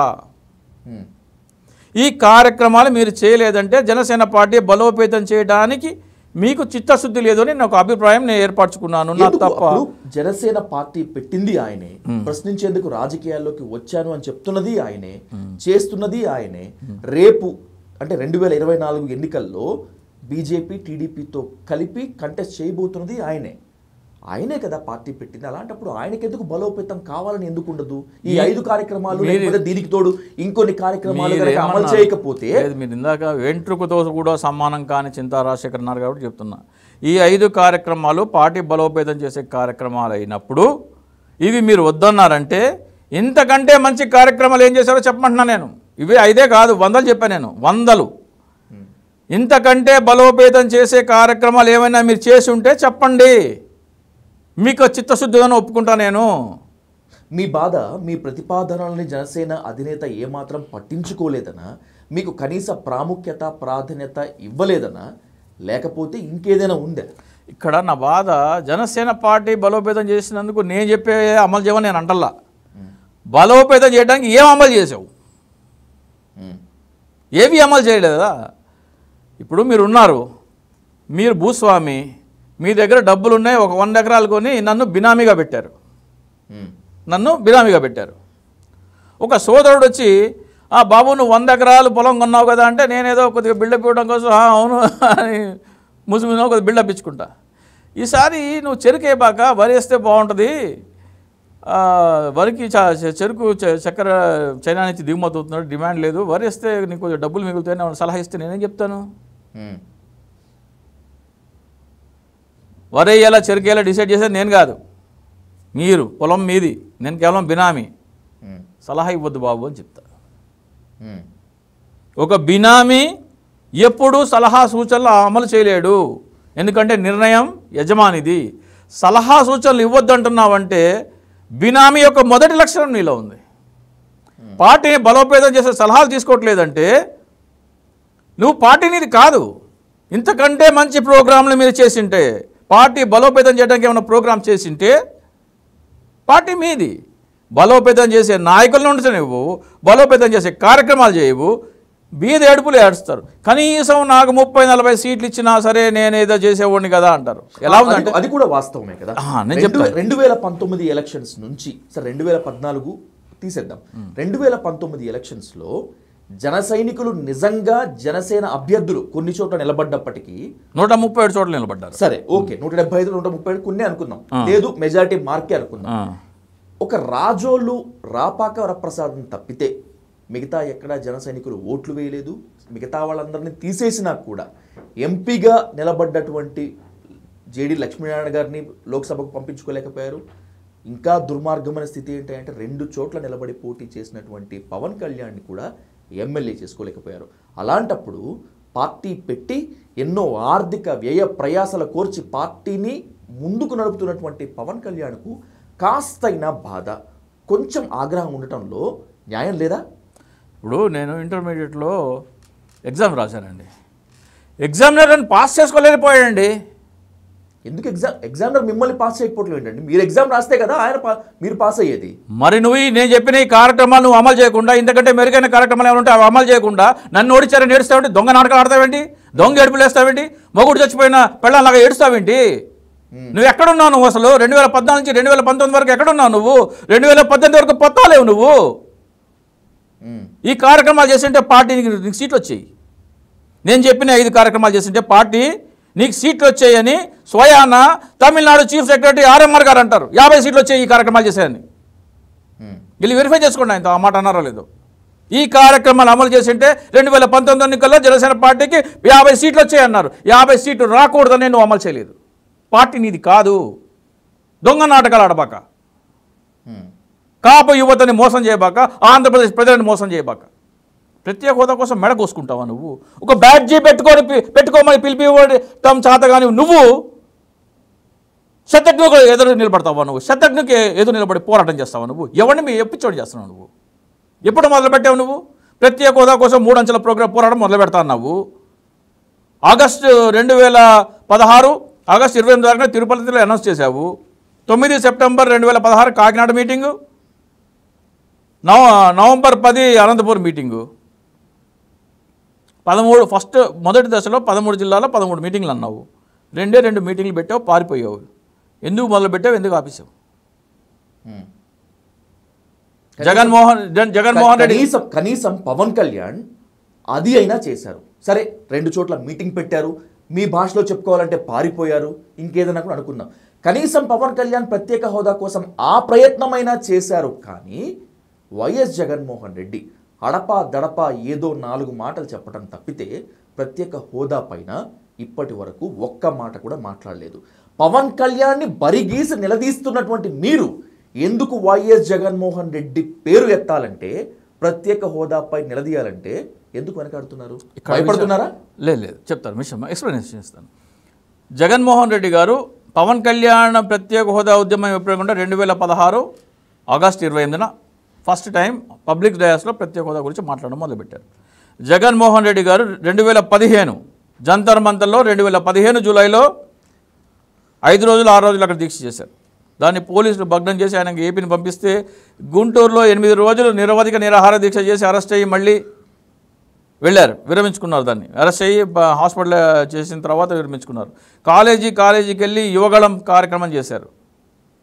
ఈ కార్యక్రమాలు మీరు చేయలేదంటే జనసేన పార్టీ బలోపేతం చేయడానికి మీకు చిత్తశుద్ధి లేదు అని నాకు అభిప్రాయం నేను ఏర్పరచుకున్నాను. నా తప్ప.
జనసేన పార్టీ పెట్టింది ఆయనే, ప్రశ్నించేందుకు రాజకీయాల్లోకి వచ్చాను అని చెప్తున్నది ఆయనే, చేస్తున్నది ఆయనే. రేపు అంటే 2024 ఎన్నికల్లో బీజేపీ టీడీపీతో కలిపి కంటెస్ట్ చేయబోతున్నది ఆయనే కదా పార్టీ పెట్టింది. అలాంటప్పుడు ఆయనకి ఎందుకు బలోపేతం కావాలని ఎందుకు ఉండదు? ఈ 5 కార్యక్రమాలు దీనికి తోడు ఇంకొన్ని కార్యక్రమాలు అమలు చేయకపోతే,
మీరు ఇందాక వెంట్రుకతో కూడా సమానం కాని చింతా రాజశేఖర్ అన్నారు కాబట్టి చెప్తున్నా, ఈ 5 కార్యక్రమాలు పార్టీ బలోపేతం చేసే కార్యక్రమాలు అయినప్పుడు ఇవి మీరు వద్దన్నారంటే ఇంతకంటే మంచి కార్యక్రమాలు ఏం చేశారో చెప్పమంటున్నా నేను. ఇవి 5 కాదు, 100 చెప్పాను నేను, 100. ఇంతకంటే బలోపేతం చేసే కార్యక్రమాలు ఏమైనా మీరు చేసి ఉంటే చెప్పండి, మీకు చిత్తశుద్ధిగానే ఒప్పుకుంటా నేను.
మీ బాధ, మీ ప్రతిపాదనల్ని జనసేన అధినేత ఏమాత్రం పట్టించుకోలేదనా, మీకు కనీస ప్రాముఖ్యత ప్రాధాన్యత ఇవ్వలేదనా, లేకపోతే ఇంకేదైనా ఉందా?
ఇక్కడ నా బాధ జనసేన పార్టీ బలోపేతం చేసినందుకు నేను చెప్పే అమలు చేయమని నేను అంటల్లా. బలోపేతం చేయడానికి ఏం అమలు చేసావు? ఏవి అమలు చేయలేదా? ఇప్పుడు మీరు ఉన్నారు, మీరు భూస్వామి, మీ దగ్గర డబ్బులు ఉన్నాయి, ఒక 100 ఎకరాలు కొని నన్ను బినామీగా పెట్టారు. ఒక సోదరుడు వచ్చి బాబు నువ్వు 100 ఎకరాలు పొలం కొన్నావు కదా అంటే నేనేదో కొద్దిగా బిల్డప్ ఇవ్వడం కోసం అవును అని ముసుమినో కొద్దిగా బిల్డప్ ఇచ్చుకుంటా. ఈసారి నువ్వు చెరుకు వేయబాక, వరి వేస్తే బాగుంటుంది, వరికి చెరుకు చక్కెర చైనా నుంచి దిగుమతి అవుతున్నాడు, డిమాండ్ లేదు, వరి వేస్తే నీకు కొంచెం డబ్బులు మిగులుతాయని సలహా ఇస్తే నేనేం చెప్తాను? వరి వేయాలా చెరుకు వేయాలా డిసైడ్ చేసేది నేను కాదు, మీరు, పొలం మీది, నేను కేవలం బినామీ, సలహా ఇవ్వద్దు బాబు అని చెప్తా. ఒక బినామీ ఎప్పుడూ సలహా సూచనలు అమలు చేయలేడు, ఎందుకంటే నిర్ణయం యజమానిది. సలహా సూచనలు ఇవ్వద్దు అంటున్నావంటే బినామీ యొక్క మొదటి లక్షణం నీలో ఉంది. పార్టీని బలోపేతం చేసే సలహాలు తీసుకోవట్లేదంటే నువ్వు పార్టీనిది కాదు. ఇంతకంటే మంచి ప్రోగ్రాంలు మీరు చేసింటే, పార్టీ బలోపేతం చేయడానికి ఏమైనా ప్రోగ్రామ్ చేసింటే పార్టీ మీది. బలోపేతం చేసే నాయకులను ఉంటే నువ్వు బలోపేతం చేసే కార్యక్రమాలు చేయవు, బీద ఏడుపులు ఏడుస్తారు. కనీసం నాకు 30-40 సీట్లు ఇచ్చినా సరే నేనేదో చేసేవాడిని కదా అంటారు. ఎలా ఉందంటే
అది కూడా వాస్తవమే కదా.
నేను చెప్తాను
2019 ఎలక్షన్స్ నుంచి సరే 2014 తీసేద్దాం. 2019 ఎలక్షన్స్లో జన సైనికులు నిజంగా జనసేన అభ్యర్థులు కొన్ని చోట్ల నిలబడ్డప్పటికీ
137 చోట్ల నిలబడ్డారు.
సరే ఓకే, 175 137 కొన్ని అనుకుందాం, లేదు మెజారిటీ మార్కే అనుకుందాం. ఒక రాజోలు రాపాక వరప్రసాదం తప్పితే మిగతా ఎక్కడ జన సైనికులు ఓట్లు వేయలేదు. మిగతా వాళ్ళందరినీ తీసేసినా కూడా ఎంపీగా నిలబడ్డటువంటి జేడి లక్ష్మీనారాయణ గారిని లోక్సభకు పంపించుకోలేకపోయారు. ఇంకా దుర్మార్గమైన స్థితి ఏంటంటే 2 చోట్ల నిలబడి పోటీ చేసినటువంటి పవన్ కళ్యాణ్ని కూడా ఎమ్మెల్యే చేసుకోలేకపోయారు. అలాంటప్పుడు పార్టీ పెట్టి ఎన్నో ఆర్థిక వ్యయ ప్రయాసాల కోర్చి పార్టీని ముందుకు నడుపుతున్నటువంటి పవన్ కళ్యాణ్కు కాస్తైనా బాధ, కొంచెం ఆగ్రహం ఉండటంలో న్యాయం లేదా?
ఇప్పుడు నేను ఇంటర్మీడియట్లో ఎగ్జామ్ రాశానండి. ఎగ్జామినర్ పాస్ చేసుకోలేకపోయాడండి.
ఎందుకు ఎగ్జామినర్ మిమ్మల్ని పాస్ చేయకపోవట్లేదు ఏంటండి? మీరు ఎగ్జామ్ రాస్తే కదా మీరు పాస్ అయ్యేది.
మరి నేను చెప్పిన ఈ కార్యక్రమాలు నువ్వు అమలు చేయకుండా, ఇంతకంటే మెరుగైన కార్యక్రమాలు ఏమైనా ఉంటే అవి అమలు చేయకుండా నన్ను ఓడించారని ఏడుస్తావేంటి? దొంగ నాటకాలు ఆడతావేంటి? దొంగ ఏడుపులు వేస్తావేంటి? మొగుడు చచ్చిపోయిన పెళ్ళలాగా ఏడుస్తావేంటి? నువ్వు ఎక్కడున్నావు? నువ్వు అసలు 2014 నుంచి 2019 వరకు ఎక్కడున్నావు నువ్వు? 2018 వరకు పొత్తాలేవు నువ్వు. ఈ కార్యక్రమాలు చేస్తుంటే పార్టీ నీకు సీట్లు వచ్చాయి. నేను చెప్పిన 5 కార్యక్రమాలు చేస్తుంటే పార్టీ నీకు సీట్లు వచ్చాయని స్వయాన తమిళనాడు చీఫ్ సెక్రటరీ ఆర్ఎంఆర్ గారు అంటారు. 50 సీట్లు వచ్చాయి ఈ కార్యక్రమాలు చేశాయని. వీళ్ళు వెరిఫై చేసుకోండి ఆయన ఆ మాట అన్నారో లేదో. ఈ కార్యక్రమాలు అమలు చేసింటే 2019 ఎన్నికల్లో జనసేన పార్టీకి 50 సీట్లు వచ్చాయి అన్నారు. 50 సీట్లు రాకూడదని నువ్వు అమలు చేయలేదు. పార్టీ నీది కాదు. దొంగ నాటకాలు ఆడబాక, కాపు యువతని మోసం చేయబాక, ఆంధ్రప్రదేశ్ ప్రజలను మోసం చేయబాక. ప్రత్యేక హోదా కోసం మెడ కోసుకుంటావా నువ్వు? ఒక బ్యాడ్జీ పెట్టుకోమని పిలిపివ్వడం చేత కానీ నువ్వు శతజ్ఞకు ఎదురు నిలబడతావా? నువ్వు శతజ్ఞకి ఎదురు నిలబడి పోరాటం చేస్తావా నువ్వు? ఎవరిని మీ ఎప్పించోడు చేస్తున్నావు నువ్వు? ఎప్పుడు మొదలుపెట్టావు నువ్వు? ప్రత్యేక హోదా కోసం 3 అంచెల పోరాటం మొదలు పెడతా అన్నావు. ఆగస్టు 2016 ఆగస్టు 28 తారీఖున తిరుపతిలో అనౌన్స్ చేశావు. 9 September 2016 Kakinada meeting, November 10 Anantapuram meeting. 13 మొదటి దశలో 13 జిల్లాలో 13 మీటింగ్లు అన్నావు. 2 మీటింగ్లు పెట్టావు, పారిపోయావు. ఎందుకు మొదలు పెట్టావు? ఎందుకు ఆపేసావు? జగన్మోహన్ రెడ్డి
కనీసం పవన్ కళ్యాణ్ అది అయినా చేశారు. సరే 2 చోట్ల మీటింగ్ పెట్టారు, మీ భాషలో చెప్పుకోవాలంటే పారిపోయారు, ఇంకేదైనా కూడా అనుకున్నాం. కనీసం పవన్ కళ్యాణ్ ప్రత్యేక హోదా కోసం ఆ ప్రయత్నమైనా చేశారు. కానీ వైఎస్ జగన్మోహన్ రెడ్డి అడపా దడపా ఏదో 4 మాటలు చెప్పడం తప్పితే ప్రత్యేక హోదా పైన ఇప్పటి వరకు ఒక్క మాట కూడా మాట్లాడలేదు. పవన్ కళ్యాణ్ని బరిగీసి నిలదీస్తున్నటువంటి మీరు ఎందుకు వైఎస్ జగన్మోహన్ రెడ్డి పేరు ఎత్తాలంటే, ప్రత్యేక హోదాపై నిలదీయాలంటే ఎందుకు వెనకాడుతున్నారు? భయపడుతున్నారా?
లేదు చెప్తాను, మిషన్ ఎక్స్ప్లెనేషన్ చేస్తాను. జగన్మోహన్ రెడ్డి గారు పవన్ కళ్యాణ్ ప్రత్యేక హోదా ఉద్యమం ఎప్పుడైనా 2016 ఆగస్టు 28న ఫస్ట్ టైం పబ్లిక్ డయాస్లో ప్రత్యేక హోదా గురించి మాట్లాడడం మొదలుపెట్టారు. జగన్మోహన్ రెడ్డి గారు 2015 జంతర్ మంతర్లో 2015 జూలైలో 5 రోజులు 6 రోజులు అక్కడ దీక్ష చేశారు. దాన్ని పోలీసులు భగ్నం చేసి ఆయనకి ఏపీని పంపిస్తే గుంటూరులో 8 రోజులు నిరవధిక నిరాహార దీక్ష చేసి అరెస్ట్ అయ్యి మళ్ళీ వెళ్ళారు, విరమించుకున్నారు. దాన్ని అరెస్ట్ అయ్యి హాస్పిటల్ చేసిన తర్వాత విరమించుకున్నారు. కాలేజీకి వెళ్ళి యువగళం కార్యక్రమం చేశారు.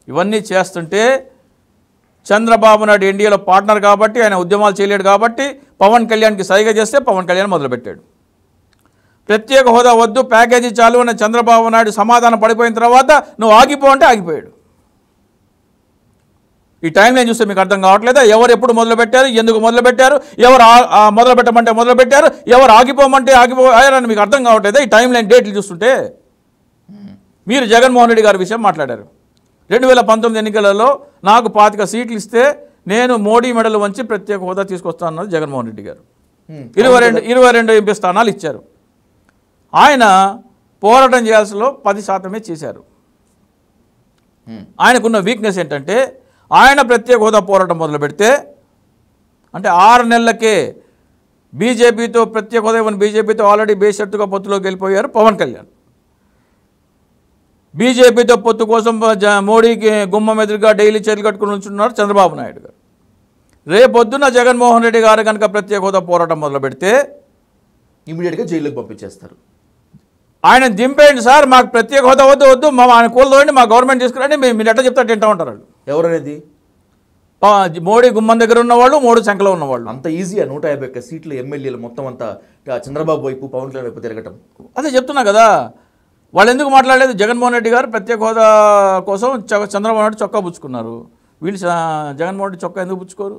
ఇవన్నీ చేస్తుంటే చంద్రబాబు నాయుడు ఎన్డీఏలో పార్ట్నర్ కాబట్టి, ఆయన ఉద్యమాలు చేయలేడు కాబట్టి పవన్ కళ్యాణ్కి సైగ చేస్తే పవన్ కళ్యాణ్ మొదలుపెట్టాడు. ప్రత్యేక హోదా వద్దు, ప్యాకేజీ చాలు అని చంద్రబాబు నాయుడు సమాధానం పడిపోయిన తర్వాత నువ్వు ఆగిపో అంటే ఆగిపోయాడు. ఈ టైం లైన్ చూస్తే మీకు అర్థం కావట్లేదా? ఎవరు ఎప్పుడు మొదలుపెట్టారు, ఎందుకు మొదలుపెట్టారు, ఎవరు మొదలుపెట్టమంటే మొదలుపెట్టారు, ఎవరు ఆగిపోమంటే ఆగిపోయారని మీకు అర్థం కావట్లేదా? ఈ టైం లైన్ డేట్లు చూస్తుంటే. మీరు జగన్మోహన్ రెడ్డి గారి విషయం మాట్లాడారు. 2019 ఎన్నికలలో నాకు 25 సీట్లు ఇస్తే నేను మోడీ మెడలు వంచి ప్రత్యేక హోదా తీసుకొస్తానన్నది జగన్మోహన్ రెడ్డి గారు. 22 ఎంపీ స్థానాలు ఇచ్చారు. ఆయన పోరాటం చేయాల్సిలో 10% చేశారు. ఆయనకున్న వీక్నెస్ ఏంటంటే, ఆయన ప్రత్యేక హోదా పోరాటం మొదలు పెడితే అంటే 6 నెలలకే బీజేపీతో ప్రత్యేక హోదా ఇవ్వని బీజేపీతో ఆల్రెడీ బేషరతుగా పొత్తులోకి వెళ్ళిపోయారు పవన్ కళ్యాణ్. బీజేపీతో పొత్తు కోసం మోడీకి గుమ్మం ఎదురుగా డైలీ చేతులు కట్టుకుని ఉంచున్నారు చంద్రబాబు నాయుడు గారు. రేపొద్దున జగన్మోహన్ రెడ్డి గారు కనుక ప్రత్యేక హోదా పోరాటం మొదలు పెడితే
ఇమీడియట్గా జైలుకి పంపించేస్తారు.
ఆయన దింపేయండి సార్, మాకు ప్రత్యేక హోదా వద్దు ఆయన కూలదోండి, మా గవర్నమెంట్ తీసుకురండి, మీరు ఎట్లా చెప్తారు తింటా ఉంటారు వాళ్ళు.
ఎవరనేది?
మోడీ గుమ్మం దగ్గర ఉన్నవాళ్ళు, మోడీ సంఖ్యలో ఉన్నవాళ్ళు.
అంత ఈజీగా 151 సీట్లు ఎమ్మెల్యేలు మొత్తం అంతా చంద్రబాబు వైపు పవన్ కళ్యాణ్ వైపు తిరగటం.
అదే చెప్తున్నా కదా. వాళ్ళు ఎందుకు మాట్లాడలేదు? జగన్మోహన్ రెడ్డి గారు ప్రత్యేక హోదా కోసం చంద్రబాబు నాయుడు చొక్కా పుచ్చుకున్నారు. వీళ్ళు జగన్మోహన్ రెడ్డి చొక్కా ఎందుకు పుచ్చుకోరు?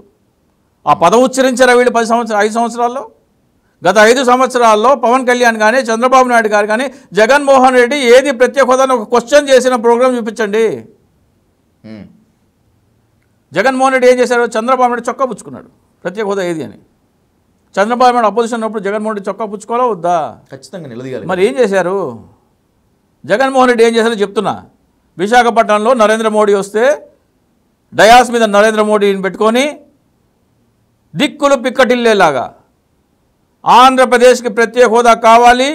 ఆ పదవి ఉచ్చరించారా వీళ్ళు 5 సంవత్సరాల్లో? గత 5 సంవత్సరాల్లో పవన్ కళ్యాణ్ కానీ చంద్రబాబు నాయుడు గారు కానీ జగన్మోహన్ రెడ్డి ఏది ప్రత్యేక హోదాను ఒక క్వశ్చన్ చేసిన ప్రోగ్రాం చూపించండి. జగన్మోహన్ రెడ్డి ఏం చేశారు? చంద్రబాబు నాయుడు చొక్కా పుచ్చుకున్నాడు ప్రత్యేక హోదా ఏది అని. చంద్రబాబు నాయుడు అపోజిషన్ ఉన్నప్పుడు జగన్మోహన్ రెడ్డి చొక్కా పుచ్చుకోవాలా వద్దా?
ఖచ్చితంగా నిలదీయాలి.
మరి ఏం చేశారు? జగన్మోహన్ రెడ్డి ఏం చేశారో చెప్తున్నా. విశాఖపట్నంలో నరేంద్ర మోడీ వస్తే డయాస్ మీద నరేంద్ర మోడీని పెట్టుకొని దిక్కులు పిక్కటిల్లేలాగా ఆంధ్రప్రదేశ్కి ప్రత్యేక హోదా కావాలి,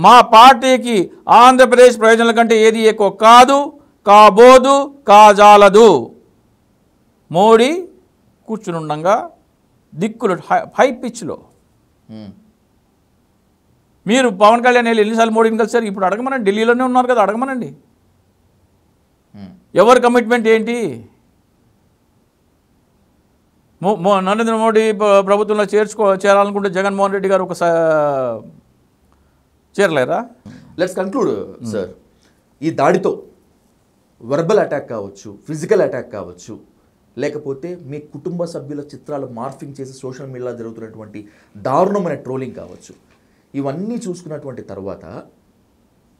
మా పార్టీకి ఆంధ్రప్రదేశ్ ప్రయోజనాల కంటే ఏది ఎక్కువ కాదు, కాబోదు, కాజాలదు. మోడీ కూర్చునుండగా దిక్కులు హై పిచ్లో మీరు పవన్ కళ్యాణ్ ఎన్నిసార్లు మోడీని కలిసారు? ఇప్పుడు అడగమనండి, ఢిల్లీలోనే ఉన్నారు కదా, అడగమనండి. ఎవరి కమిట్మెంట్ ఏంటి? నరేంద్ర మోడీ ప్రభుత్వంలో చేరాలనుకుంటే జగన్మోహన్ రెడ్డి గారు చేరలేరా?
Let's conclude sir. ఈ దాడితో వర్బల్ అటాక్ కావచ్చు, ఫిజికల్ అటాక్ కావచ్చు, లేకపోతే మీ కుటుంబ సభ్యుల చిత్రాలు మార్ఫింగ్ చేసి సోషల్ మీడియాలో జరుగుతున్నటువంటి దారుణమైన ట్రోలింగ్ కావచ్చు, ఇవన్నీ చూసుకున్నటువంటి తర్వాత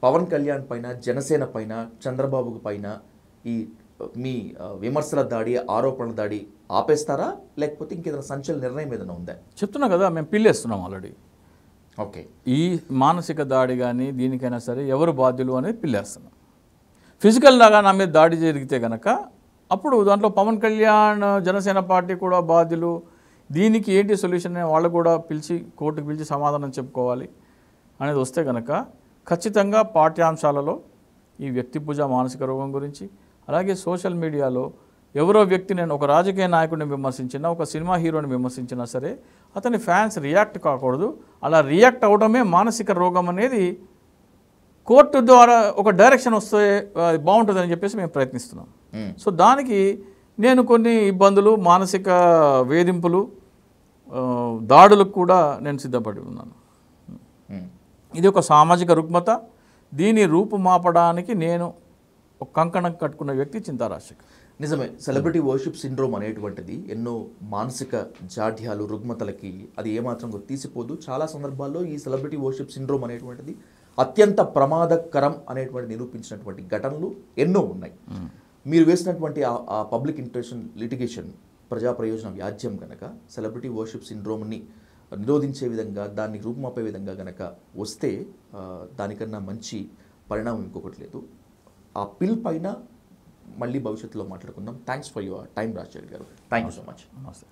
పవన్ కళ్యాణ్ పైన, జనసేన పైన, చంద్రబాబు పైన ఈ మీ విమర్శల దాడి, ఆరోపణల దాడి ఆపేస్తారా, లేకపోతే ఇంకేదైనా సంచలన నిర్ణయం ఏదైనా ఉందా?
చెప్తున్నా కదా, మేము పిల్లేస్తున్నాం ఆల్రెడీ.
ఓకే,
ఈ మానసిక దాడి కానీ దీనికైనా సరే ఎవరు బాధ్యులు అనేది పిల్లేస్తున్నాం. ఫిజికల్ లాగా నా మీద దాడి జరిగితే కనుక అప్పుడు దాంట్లో పవన్ కళ్యాణ్, జనసేన పార్టీ కూడా బాధ్యులు. దీనికి ఏంటి సొల్యూషన్ వాళ్ళు కూడా పిలిచి కోర్టుకు పిలిచి సమాధానం చెప్పుకోవాలి అనేది వస్తే కనుక ఖచ్చితంగా పాఠ్యాంశాలలో ఈ వ్యక్తి పూజ, మానసిక రోగం గురించి, అలాగే సోషల్ మీడియాలో ఎవరో వ్యక్తి, నేను ఒక రాజకీయ నాయకుడిని విమర్శించినా, ఒక సినిమా హీరోని విమర్శించినా సరే అతని ఫ్యాన్స్ రియాక్ట్ కాకూడదు. అలా రియాక్ట్ అవడమే మానసిక రోగం అనేది కోర్టు ద్వారా ఒక డైరెక్షన్ వస్తే బాగుంటుందని చెప్పేసి మేము ప్రయత్నిస్తున్నాం. సో దానికి నేను కొన్ని ఇబ్బందులు, మానసిక వేధింపులు, దాడులకు కూడా నేను సిద్ధపడి ఉన్నాను. ఇది ఒక సామాజిక రుగ్మత. దీని రూపుమాపడానికి నేను ఒక కంకణం కట్టుకున్న వ్యక్తి చింతా రాజశేఖర్.
నిజమే, సెలబ్రిటీ వర్షిప్ సిండ్రోమ్ అనేటువంటిది ఎన్నో మానసిక జాడ్యాలు, రుగ్మతలకి అది ఏమాత్రం తీసిపోదు. చాలా సందర్భాల్లో ఈ సెలబ్రిటీ వర్షిప్ సిండ్రోమ్ అనేటువంటిది అత్యంత ప్రమాదకరం అనేటువంటి నిరూపించినటువంటి ఘటనలు ఎన్నో ఉన్నాయి. మీరు వేసినటువంటి ఆ పబ్లిక్ ఇంట్రెస్ట్ లిటిగేషన్, ప్రజా ప్రయోజన వ్యాజ్యం కనుక సెలబ్రిటీ వర్షిప్ సిండ్రోమ్ని నిరోధించే విధంగా, దాన్ని రూపుమాపే విధంగా కనుక వస్తే దానికన్నా మంచి పరిణామం ఇంకొకటి లేదు. ఆ పిల్ పైన మళ్ళీ భవిష్యత్తులో మాట్లాడుకుందాం. Thanks for your time Rajasekhar గారు. Thank you so much.
నమస్తే.